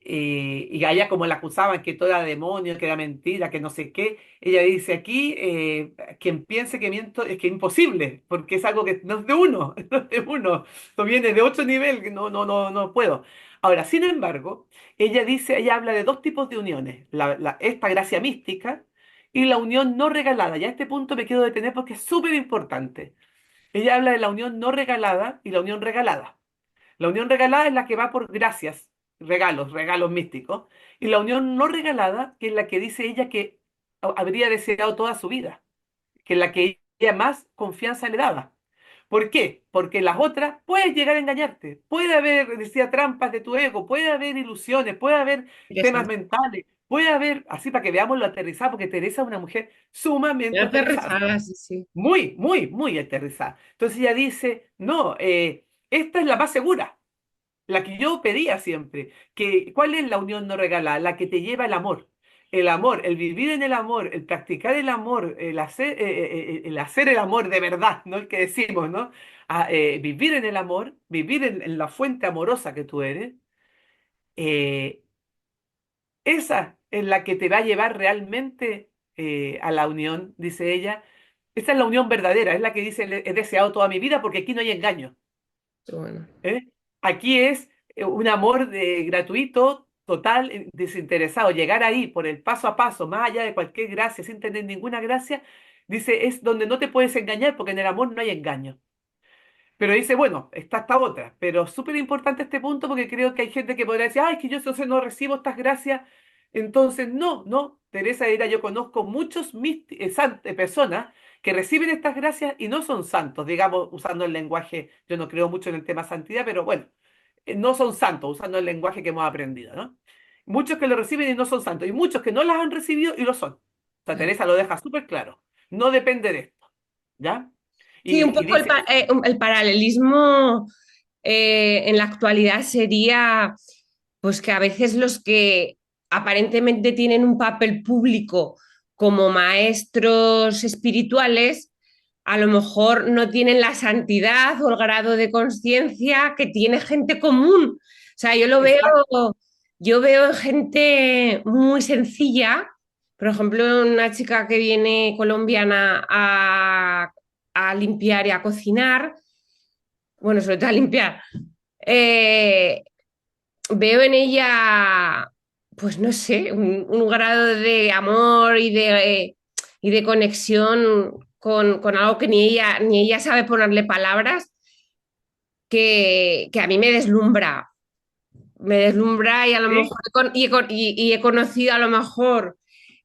B: Y a ella como la acusaban que todo era demonio, que era mentira, que no sé qué, ella dice aquí, quien piense que miento es que es imposible, porque es algo que no es de uno, no es de uno, esto viene de otro nivel, que no puedo. Ahora, sin embargo, ella dice, ella habla de dos tipos de uniones, esta gracia mística y la unión no regalada. Ya a este punto me quiero detener porque es súper importante. Ella habla de la unión no regalada y la unión regalada. La unión regalada es la que va por gracias, regalos místicos. Y la unión no regalada, que es la que dice ella que habría deseado toda su vida, que es la que ella más confianza le daba. ¿Por qué? Porque las otras pueden llegar a engañarte. Puede haber, decía, trampas de tu ego, puede haber ilusiones, puede haber temas
A: Interesante.
B: mentales, puede haber, así para que veamos lo aterrizada, porque Teresa es una mujer
A: Ya
B: sumamente aterrizada,
A: aterrizada, sí, sí.
B: muy aterrizada. Entonces ella dice, no, esta es la más segura. La que yo pedía siempre, que ¿cuál es la unión no regalada? La que te lleva el amor. El amor, el vivir en el amor, el practicar el amor, el hacer el amor de verdad, ¿no? El que decimos, ¿no? Vivir en el amor, vivir en la fuente amorosa que tú eres, eh, esa es la que te va a llevar realmente a la unión, dice ella. Esa es la unión verdadera, es la que dice, he deseado toda mi vida porque aquí no hay engaño.
A: Qué bueno.
B: ¿Eh? Aquí es un amor gratuito, total, desinteresado. Llegar ahí por el paso a paso, más allá de cualquier gracia, sin tener ninguna gracia, dice, es donde no te puedes engañar, porque en el amor no hay engaño. Pero dice, bueno, está esta otra. Pero súper importante este punto porque creo que hay gente que podrá decir, ay, es que yo entonces no recibo estas gracias. Entonces, no. Teresa dirá, yo conozco muchos personas que reciben estas gracias y no son santos, digamos, usando el lenguaje, yo no creo mucho en el tema santidad, pero bueno, no son santos, usando el lenguaje que hemos aprendido, ¿no? Muchos que lo reciben y no son santos, y muchos que no las han recibido y lo son. O sea,
A: Claro.
B: Teresa lo deja súper claro. No depende de esto, ¿ya?
A: Sí, un
B: Y
A: poco
B: dice,
A: el paralelismo en la actualidad sería pues que a veces los que aparentemente tienen un papel público como maestros espirituales, a lo mejor no tienen la santidad o el grado de conciencia que tiene gente común. O sea,
B: exacto,
A: yo veo gente muy sencilla, por ejemplo, una chica que viene colombiana a limpiar y a cocinar, bueno, sobre todo a limpiar, eh, veo en ella, pues no sé, un grado de amor y de conexión con algo que ni ella sabe ponerle palabras, que a mí me deslumbra y a lo
B: ¿sí?
A: mejor y he conocido a lo mejor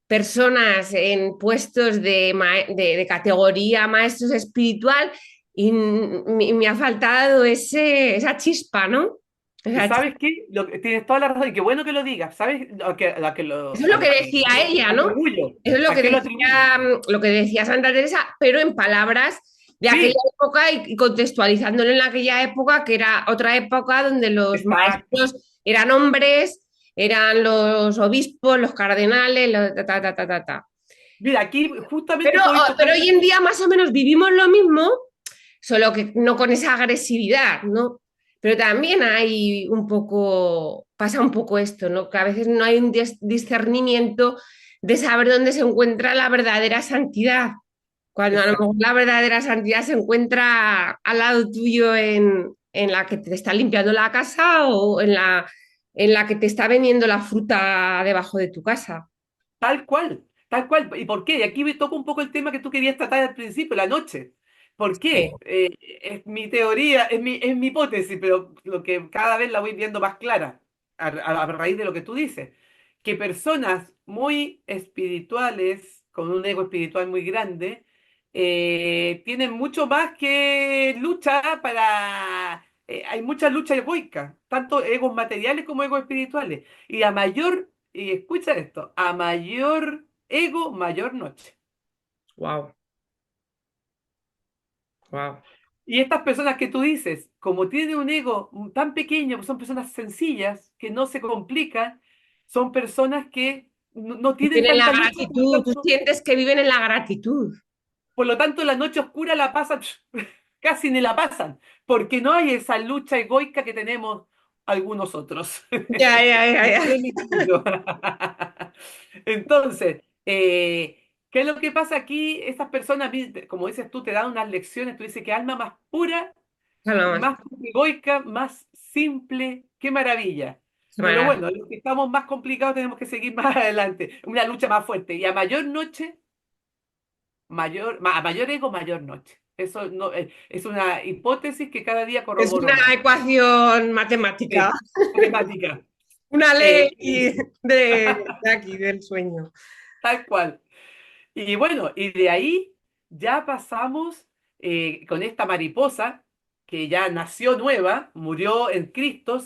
A: personas en puestos de categoría maestros espiritual y me ha faltado esa chispa, ¿no?
B: ¿Y
A: Esa
B: sabes qué? Tienes toda la razón, y qué bueno que lo digas, ¿sabes?
A: Eso es lo que decía
B: Yo
A: ella, ¿no?
B: atribuyo.
A: Eso es
B: ¿A qué lo atribuyo?
A: lo que decía Santa Teresa, pero en palabras de aquella
B: Sí,
A: época y contextualizándolo en aquella época, que era otra época donde los
B: exacto.
A: maestros eran hombres, eran los obispos, los cardenales, ta.
B: Mira, aquí justamente podéis
A: Pero
B: tocar.
A: hoy en día más o menos vivimos lo mismo, solo que no con esa agresividad, ¿no? Pero también hay un poco, pasa un poco esto, ¿no? Que a veces no hay un discernimiento de saber dónde se encuentra la verdadera santidad, cuando a lo
B: Exacto.
A: mejor la verdadera santidad se encuentra al lado tuyo en la que te está limpiando la casa o en la que te está vendiendo la fruta debajo de tu casa.
B: Tal cual, tal cual. ¿Y por qué? Y aquí me toca un poco el tema que tú querías tratar al principio, la noche. ¿Por
A: Sí.
B: qué? Es mi teoría, es mi hipótesis, pero lo que cada vez la voy viendo más clara a raíz de lo que tú dices. Que personas muy espirituales, con un ego espiritual muy grande, tienen mucho más que lucha para... hay mucha lucha egoica, tanto egos materiales como egos espirituales. Y a mayor y escucha esto, a mayor ego, mayor noche.
A: Wow, wow.
B: Y estas personas que tú dices, como tienen un ego tan pequeño, son personas sencillas, que no se complican, son personas que no tienen
A: Viven en la
B: tanta lucha,
A: gratitud, tú sientes que viven en la gratitud.
B: por lo tanto la noche oscura la pasan, casi ni la pasan, porque no hay esa lucha egoica que tenemos algunos otros.
A: Ya, ya, ya, ya.
B: Me incluyo. Entonces, ¿qué es lo que pasa aquí? Estas personas, como dices tú, te dan unas lecciones, tú dices que alma más pura,
A: Nada más.
B: más egoica, más simple, qué maravilla.
A: Qué
B: Pero
A: maravilla.
B: bueno, los que estamos más complicados tenemos que seguir más adelante, una lucha más fuerte. Y a mayor noche, a mayor ego, mayor noche. Eso no, es una hipótesis que cada día
A: Es
B: corroboro
A: una
B: más.
A: ecuación matemática,
B: Matemática.
A: una
B: Eh,
A: ley de aquí, del sueño.
B: Tal cual. Y bueno, y de ahí ya pasamos con esta mariposa que ya nació nueva, murió en Cristo,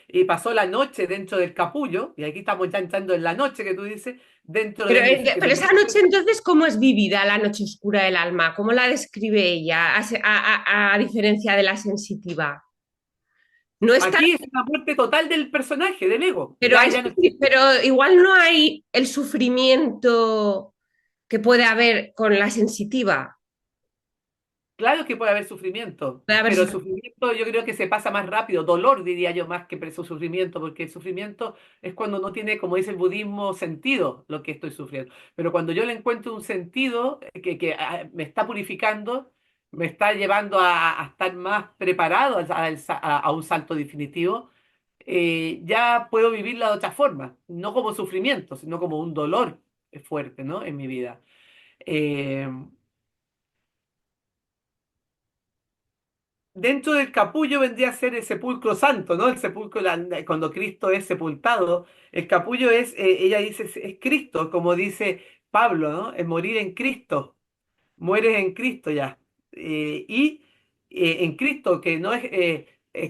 B: y pasó la noche dentro del capullo, y aquí estamos ya entrando en la noche que tú dices, dentro
A: Pero,
B: de Lucifer.
A: pero esa noche entonces, ¿cómo es vivida la noche oscura del alma? ¿Cómo la describe ella, a diferencia de la sensitiva? No está,
B: Aquí es una muerte total del personaje, del ego.
A: pero,
B: Ya, ya no existe.
A: pero igual no hay el sufrimiento que puede haber con la sensitiva.
B: Claro que puede haber sufrimiento,
A: Puede haber
B: pero el sufrimiento yo creo que se pasa más rápido, dolor diría yo más que sufrimiento, porque el sufrimiento es cuando no tiene, como dice el budismo, sentido lo que estoy sufriendo. Pero cuando yo le encuentro un sentido me está purificando, me está llevando a estar más preparado a un salto definitivo, ya puedo vivirla de otra forma, no como sufrimiento, sino como un dolor fuerte, ¿no? En mi vida. Eh, Dentro del capullo vendría a ser el sepulcro santo, ¿no? El sepulcro, cuando Cristo es sepultado, el capullo es, ella dice, es Cristo, como dice Pablo, ¿no? Es morir en Cristo, mueres en Cristo ya. Y en Cristo, que no es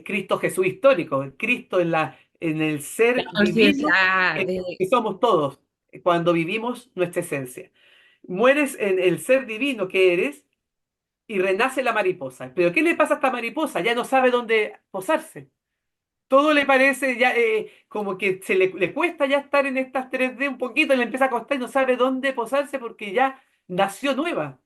B: Cristo Jesús histórico, es Cristo en el
A: la
B: ser divino
A: conciencia de...
B: que somos todos, cuando vivimos nuestra esencia. Mueres en el ser divino que eres y renace la mariposa. Pero ¿qué le pasa a esta mariposa? Ya no sabe dónde posarse. Todo le parece ya como que le cuesta ya estar en estas 3D un poquito, le empieza a costar y no sabe dónde posarse porque ya nació nueva.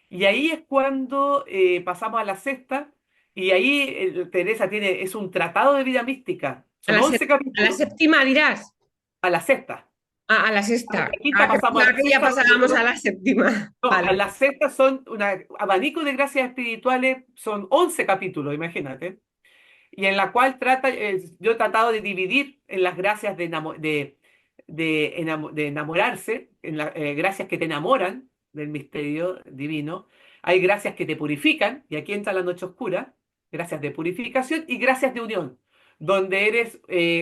B: Y ahí es cuando pasamos a la sexta y ahí Teresa es un tratado de vida mística.
A: A
B: Son
A: la,
B: 11
A: a la
B: capítulos
A: séptima dirás.
B: a la sexta.
A: A la
B: A la
A: sexta.
B: quinta pasamos a
A: Pensaba
B: la
A: que ya
B: sexta,
A: pasábamos a la séptima.
B: no, a
A: Vale.
B: la sexta son un abanico de gracias espirituales, son 11 capítulos, imagínate, y en la cual yo he tratado de dividir en las gracias de enamorarse, en las gracias que te enamoran del misterio divino, hay gracias que te purifican, y aquí entra la noche oscura, gracias de purificación y gracias de unión, donde eres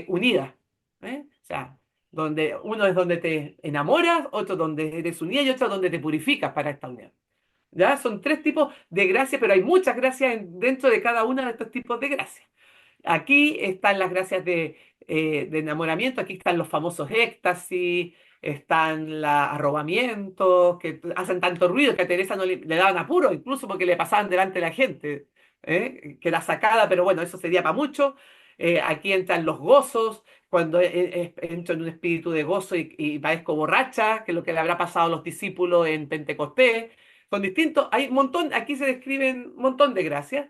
B: unida, ¿eh? O sea, donde uno es donde te enamoras, otro donde eres unida y otro donde te purificas para esta unión. ¿Ya? Son tres tipos de gracias, pero hay muchas gracias dentro de cada uno de estos tipos de gracias. Aquí están las gracias de enamoramiento, aquí están los famosos éxtasis, están los arrobamientos, que hacen tanto ruido que a Teresa no le daban apuro, incluso porque le pasaban delante de la gente, que la sacada, pero bueno, eso sería para mucho. Aquí entran los gozos, cuando entro en un espíritu de gozo y parezco borracha, que es lo que le habrá pasado a los discípulos en Pentecostés. Son distintos, hay un montón, aquí se describen un montón de gracias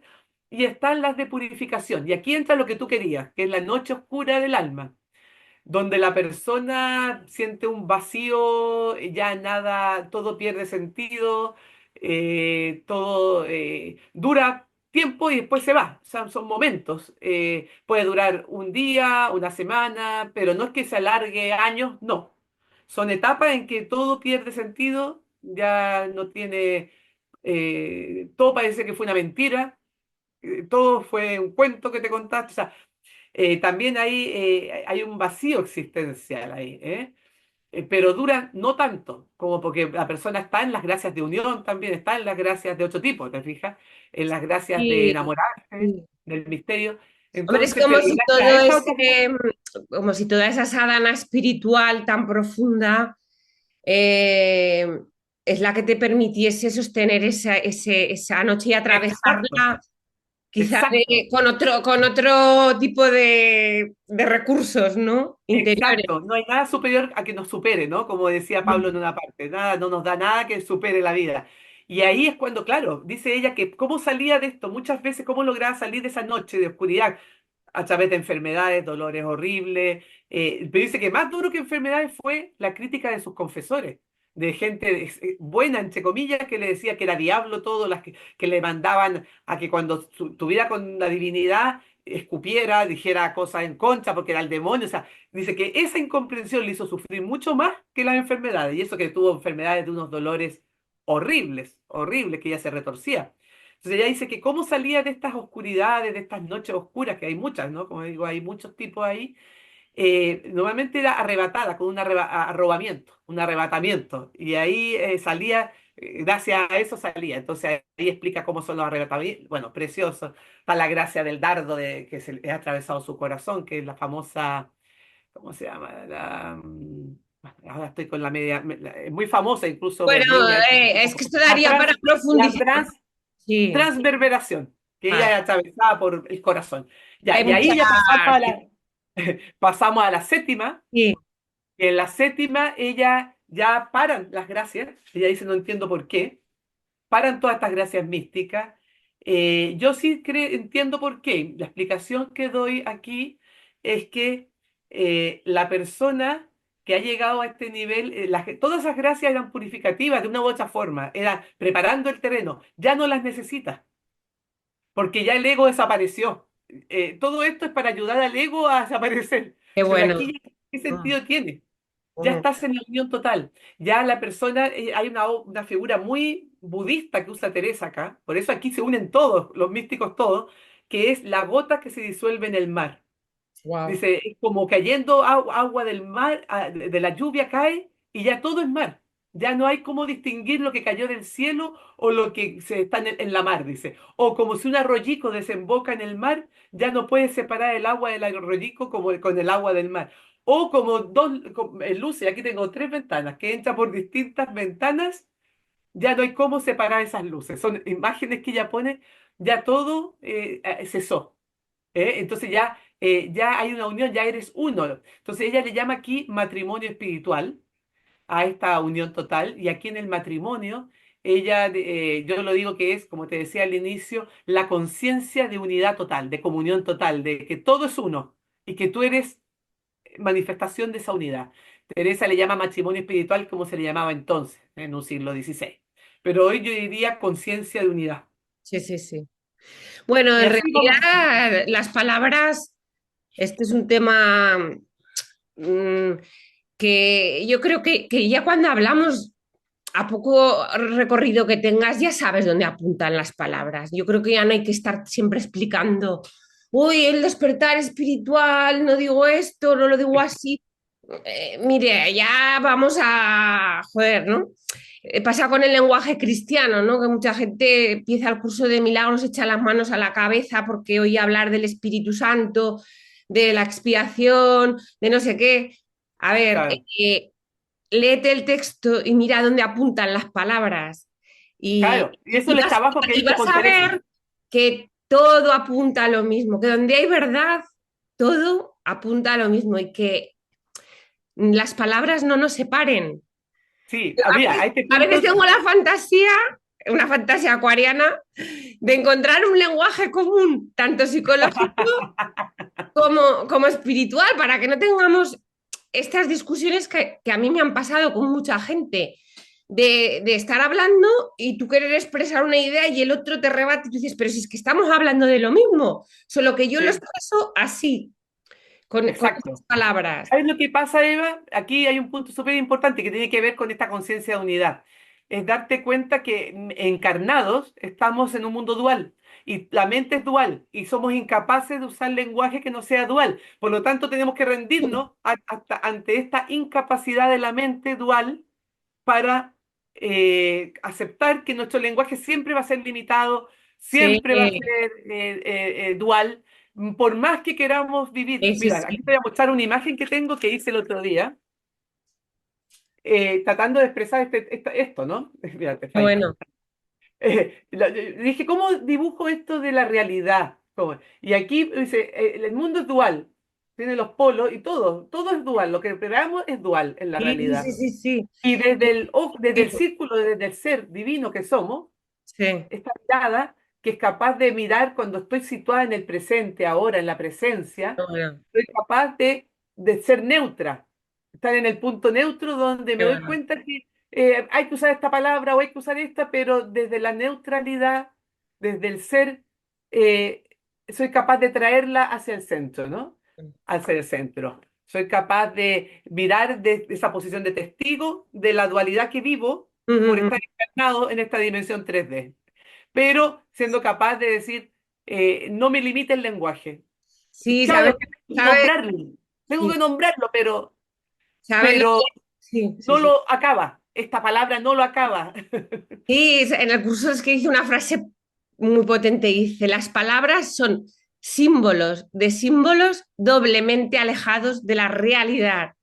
B: y están las de purificación. Y aquí entra lo que tú querías, que es la noche oscura del alma, donde la persona siente un vacío, ya nada, todo pierde sentido, todo dura tiempo y después se va. O sea, son momentos. Puede durar un día, una semana, pero no es que se alargue años, no. Son etapas en que todo pierde sentido, ya no tiene, todo parece que fue una mentira, todo fue un cuento que te contaste. O sea, también hay un vacío existencial ahí, ¿eh? Pero dura no tanto, como porque la persona está en las gracias de unión también, está en las gracias de otro tipo, ¿te fijas? En las gracias de
A: Y,
B: enamorarse,
A: y-
B: del misterio.
A: hombre, es
B: Entonces,
A: como
B: pero
A: si
B: a
A: todo
B: esa otra...
A: ese, como si toda esa sadhana espiritual tan profunda eh, es la que te permitiese sostener esa noche y
B: Exacto.
A: atravesarla quizá
B: Exacto.
A: con otro tipo de recursos, ¿no? Interiores.
B: Exacto, no hay nada superior a que nos supere, ¿no? Como decía Pablo en una parte, nada, no nos da nada que supere la vida. Y ahí es cuando, claro, dice ella que cómo salía de esto, muchas veces cómo lograba salir de esa noche de oscuridad a través de enfermedades, dolores horribles, pero dice que más duro que enfermedades fue la crítica de sus confesores, de gente buena, entre comillas, que le decía que era diablo todo, que le mandaban a que cuando tuviera con la divinidad escupiera, dijera cosas en contra porque era el demonio, o sea, dice que esa incomprensión le hizo sufrir mucho más que las enfermedades, y eso que tuvo enfermedades de unos dolores horribles, horribles, que ella se retorcía. Entonces ella dice que cómo salía de estas oscuridades, de estas noches oscuras, que hay muchas, ¿no? Como digo, hay muchos tipos ahí. Normalmente era arrebatada con un arrobamiento, un arrebatamiento. Y ahí salía, gracias a eso salía. Entonces ahí explica cómo son los arrebatamientos. Bueno, precioso. Está la gracia del dardo que se le ha atravesado su corazón, que es la famosa, ¿cómo se llama? Ahora estoy con la media, es muy famosa incluso
A: Bueno,
B: Berlín.
A: es que esto
B: La,
A: daría para
B: trans, la
A: profundizar. Sí,
B: transverberación, que
A: vale.
B: ella es atravesada por el corazón. Ya,
A: Hay
B: y
A: mucha...
B: ahí ya pasamos a la séptima,
A: Sí,
B: y en la séptima ella ya paran las gracias, ella dice no entiendo por qué, paran todas estas gracias místicas. Yo sí entiendo por qué. La explicación que doy aquí es que la persona que ha llegado a este nivel, todas esas gracias eran purificativas de una u otra forma, era preparando el terreno, ya no las necesita porque ya el ego desapareció. Todo esto es para ayudar al ego a desaparecer,
A: qué
B: pero
A: bueno.
B: aquí, ¿qué
A: Mm,
B: sentido tiene? Ya
A: mm.
B: estás en la unión total. Ya la persona, hay una figura muy budista que usa Teresa acá, por eso aquí se unen todos, los místicos todos, que es la gota que se disuelve en el mar.
A: Wow.
B: Dice, es como cayendo agua del mar, de la lluvia cae y ya todo es mar. Ya no hay cómo distinguir lo que cayó del cielo o lo que se está en la mar, dice. O como si un arroyico desemboca en el mar, ya no puedes separar el agua del arroyico como con el agua del mar. O como luces, aquí tengo tres ventanas, que entra por distintas ventanas, ya no hay cómo separar esas luces. Son imágenes que ella pone, ya todo cesó. Entonces ya hay una unión, ya eres uno. Entonces ella le llama aquí matrimonio espiritual a esta unión total y aquí en el matrimonio ella, yo lo digo que es, como te decía al inicio, la conciencia de unidad total, de comunión total, de que todo es uno y que tú eres manifestación de esa unidad. Teresa le llama matrimonio espiritual como se le llamaba entonces, en un siglo XVI. Pero hoy yo diría conciencia de unidad.
A: Sí, sí, sí. Bueno,
B: Y
A: en
B: así vamos.
A: realidad las palabras, este es un tema mm, que yo creo que ya cuando hablamos, a poco recorrido que tengas, ya sabes dónde apuntan las palabras. Yo creo que ya no hay que estar siempre explicando, uy, el despertar espiritual, no digo esto, no lo digo así. Mire, ya vamos a, joder, ¿no? Pasa con el lenguaje cristiano, ¿no? Que mucha gente empieza el curso de milagros, echa las manos a la cabeza porque oye hablar del Espíritu Santo, de la expiación, de no sé qué. A ver,
B: Claro,
A: léete el texto y mira dónde apuntan las palabras. Y,
B: claro. Y eso
A: y
B: es el
A: vas,
B: trabajo que he
A: y
B: hecho
A: vas
B: con
A: a
B: Teresa.
A: ver que todo apunta a lo mismo, que donde hay verdad, todo apunta a lo mismo y que las palabras no nos separen.
B: Sí, mira, a este
A: A veces
B: punto,
A: tengo la fantasía, una fantasía acuariana, de encontrar un lenguaje común, tanto psicológico como espiritual, para que no tengamos estas discusiones que a mí me han pasado con mucha gente, de estar hablando y tú querer expresar una idea y el otro te rebate y tú dices, pero si es que estamos hablando de lo mismo, solo que yo lo
B: sí,
A: expreso así, con estas
B: exacto.
A: palabras.
B: ¿Sabes lo que pasa, Eva? Aquí hay un punto súper importante que tiene que ver con esta conciencia de unidad. Es darte cuenta que encarnados estamos en un mundo dual y la mente es dual y somos incapaces de usar lenguaje que no sea dual. Por lo tanto, tenemos que rendirnos ante esta incapacidad de la mente dual para aceptar que nuestro lenguaje siempre va a ser limitado,
A: Sí,
B: siempre va a ser dual, por más que queramos vivir.
A: sí, sí,
B: Mira, aquí
A: sí.
B: te voy a mostrar una imagen que tengo que hice el otro día, tratando de expresar esto, ¿no? Mira,
A: Qué bueno.
B: Dije, ¿cómo dibujo esto de la realidad? ¿Cómo? Y aquí dice, el mundo es dual, tiene los polos y todo es dual, lo que veamos es dual en la
A: Sí, sí,
B: realidad.
A: sí, sí.
B: Y desde el, desde
A: Sí,
B: el círculo, desde el ser divino que somos,
A: sí,
B: esta mirada que es capaz de mirar cuando estoy situada en el presente, ahora, en la presencia,
A: qué bueno,
B: soy capaz de ser neutra, estar en el punto neutro donde me
A: qué
B: doy
A: bueno.
B: cuenta que hay que usar esta palabra o hay que usar esta, pero desde la neutralidad, desde el ser, eh, soy capaz de traerla hacia el centro, ¿no? Hacia el centro. Soy capaz de mirar desde esa posición de testigo de la dualidad que vivo por
A: Ujú,
B: estar encarnado en esta dimensión 3D, pero siendo capaz de decir, no me limite el lenguaje.
A: sí,
B: Claro
A: sabes,
B: que
A: sabes,
B: tengo
A: sí,
B: que nombrarlo,
A: sabes lo
B: pero
A: que, sí, sí,
B: no
A: sí.
B: lo acaba. Esta palabra no lo acaba.
A: Sí, en el curso es que dice una frase muy potente, dice, las palabras son símbolos de símbolos doblemente alejados de la realidad.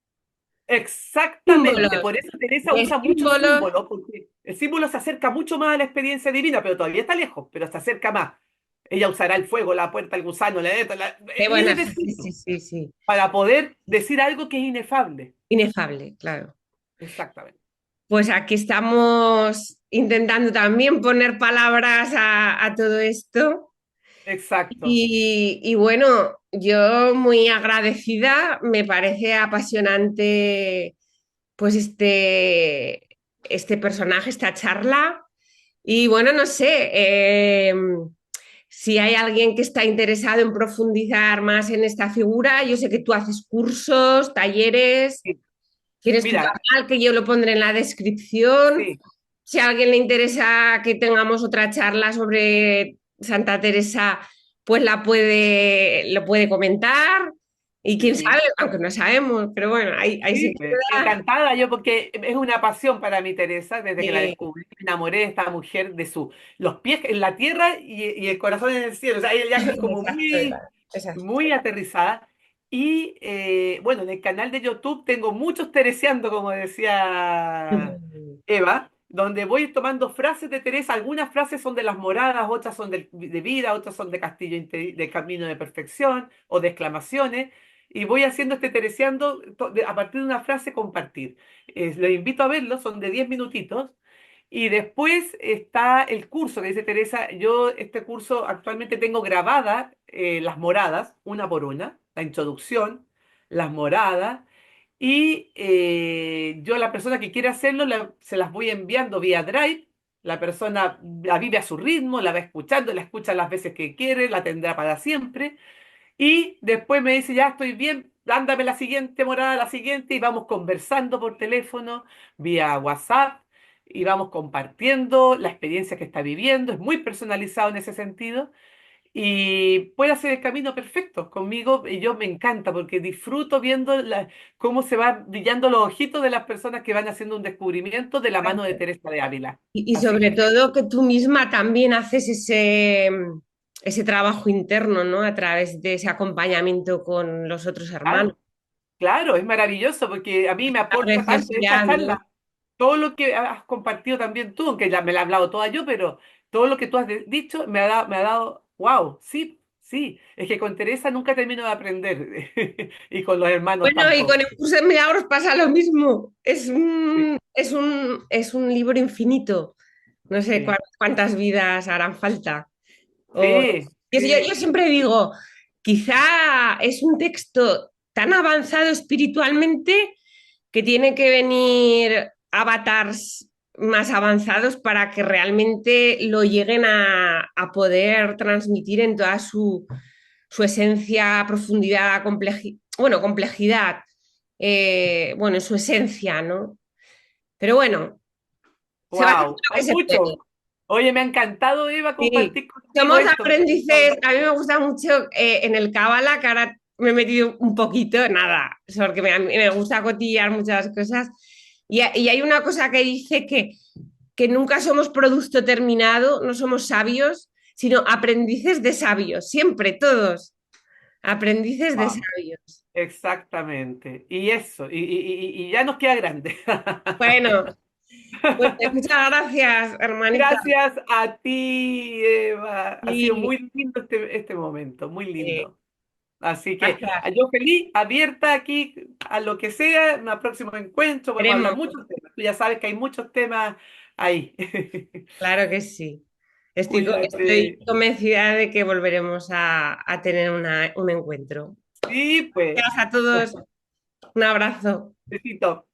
B: Exactamente,
A: Símbolos
B: por eso Teresa
A: de
B: usa muchos
A: símbolos.
B: símbolos, porque el símbolo se acerca mucho más a la experiencia divina, pero todavía está lejos, pero se acerca más. Ella usará el fuego, la puerta, el gusano,
A: Qué
B: miles
A: buena,
B: de
A: sí, sí,
B: símbolos
A: sí, sí.
B: para poder decir algo que es inefable.
A: Inefable, claro.
B: Exactamente.
A: Pues aquí estamos intentando también poner palabras a todo esto.
B: Exacto.
A: Y bueno, yo muy agradecida, me parece apasionante pues este personaje, esta charla. Y bueno, no sé, si hay alguien que está interesado en profundizar más en esta figura, yo sé que tú haces cursos, talleres,
B: Sí.
A: tienes tu
B: Mira,
A: canal que yo lo pondré en la descripción.
B: sí.
A: Si a alguien le interesa que tengamos otra charla sobre Santa Teresa, pues lo puede comentar. Y quién sabe,
B: Sí.
A: aunque no sabemos, pero bueno, ahí se
B: Sí,
A: queda.
B: encantada yo porque es una pasión para mí, Teresa, desde que la
A: Eh,
B: descubrí, me enamoré de esta mujer, los pies en la tierra y el corazón en el cielo. O sea, ella es como
A: exacto, exacto.
B: muy aterrizada. Y bueno, en el canal de YouTube tengo muchos teresiando, como decía Eva, donde voy tomando frases de Teresa. Algunas frases son de las moradas, otras son de vida, otras son de Castillo, de Camino de Perfección o de exclamaciones y voy haciendo este tereciando a partir de una frase compartir. Les invito a verlo, son de 10 minutitos. Y después está el curso que dice Teresa, yo este curso actualmente tengo grabadas las moradas, una por una, la introducción, las moradas, y yo a la persona que quiere hacerlo se las voy enviando vía Drive, la persona la vive a su ritmo, la va escuchando, la escucha las veces que quiere, la tendrá para siempre. Y después me dice, ya estoy bien, ándame la siguiente morada, la siguiente, y vamos conversando por teléfono, vía WhatsApp, y vamos compartiendo la experiencia que está viviendo. Es muy personalizado en ese sentido. Y puede hacer el camino perfecto conmigo, y yo me encanta porque disfruto viendo cómo se van brillando los ojitos de las personas que van haciendo un descubrimiento de la mano de Teresa de Ávila.
A: Y
B: Así
A: sobre
B: que,
A: todo que tú misma también haces ese trabajo interno, ¿no? A través de ese acompañamiento con los otros hermanos.
B: claro. Claro, es maravilloso porque a mí me
A: La
B: aporta tanto esta
A: preciosidad, ¿no?
B: charla, todo lo que has compartido también tú, aunque ya me la he hablado toda yo, pero todo lo que tú has dicho me ha dado, wow, sí, sí, es que con Teresa nunca termino de aprender y con los hermanos
A: Bueno, y con
B: tampoco.
A: el curso de milagros pasa lo mismo.
B: Sí,
A: Es un libro infinito. No sé
B: sí,
A: cuántas vidas harán falta. O,
B: sí,
A: yo siempre digo, quizá es un texto tan avanzado espiritualmente que tiene que venir avatars más avanzados para que realmente lo lleguen a poder transmitir en toda su esencia, profundidad, bueno, complejidad, bueno, en su esencia, ¿no? Pero bueno, se va haciendo
B: wow,
A: lo que
B: hay
A: se puede.
B: mucho. Oye, me ha encantado, Eva,
A: Sí,
B: compartir contigo
A: somos
B: esto.
A: aprendices. A mí me gusta mucho en el Kabbalah, que ahora me he metido un poquito, nada, porque a mí me gusta cotillar muchas cosas. Y hay una cosa que dice que nunca somos producto terminado, no somos sabios, sino aprendices de sabios, siempre, todos, aprendices de
B: Wow,
A: sabios.
B: exactamente. Y eso, y ya nos queda grande.
A: Bueno. Pues muchas gracias, hermanita.
B: Gracias a ti, Eva. Ha sido
A: Y
B: muy lindo este momento, muy
A: eh,
B: lindo. Así que
A: gracias.
B: yo feliz, abierta aquí a lo que sea, en un próximo encuentro, podemos hablar
A: Queremos,
B: muchos temas. Tú ya sabes que hay muchos temas ahí.
A: claro que sí. Estoy
B: Cuídate.
A: convencida de que volveremos a tener un encuentro.
B: Sí, pues.
A: Gracias a todos. Un abrazo.
B: Besito.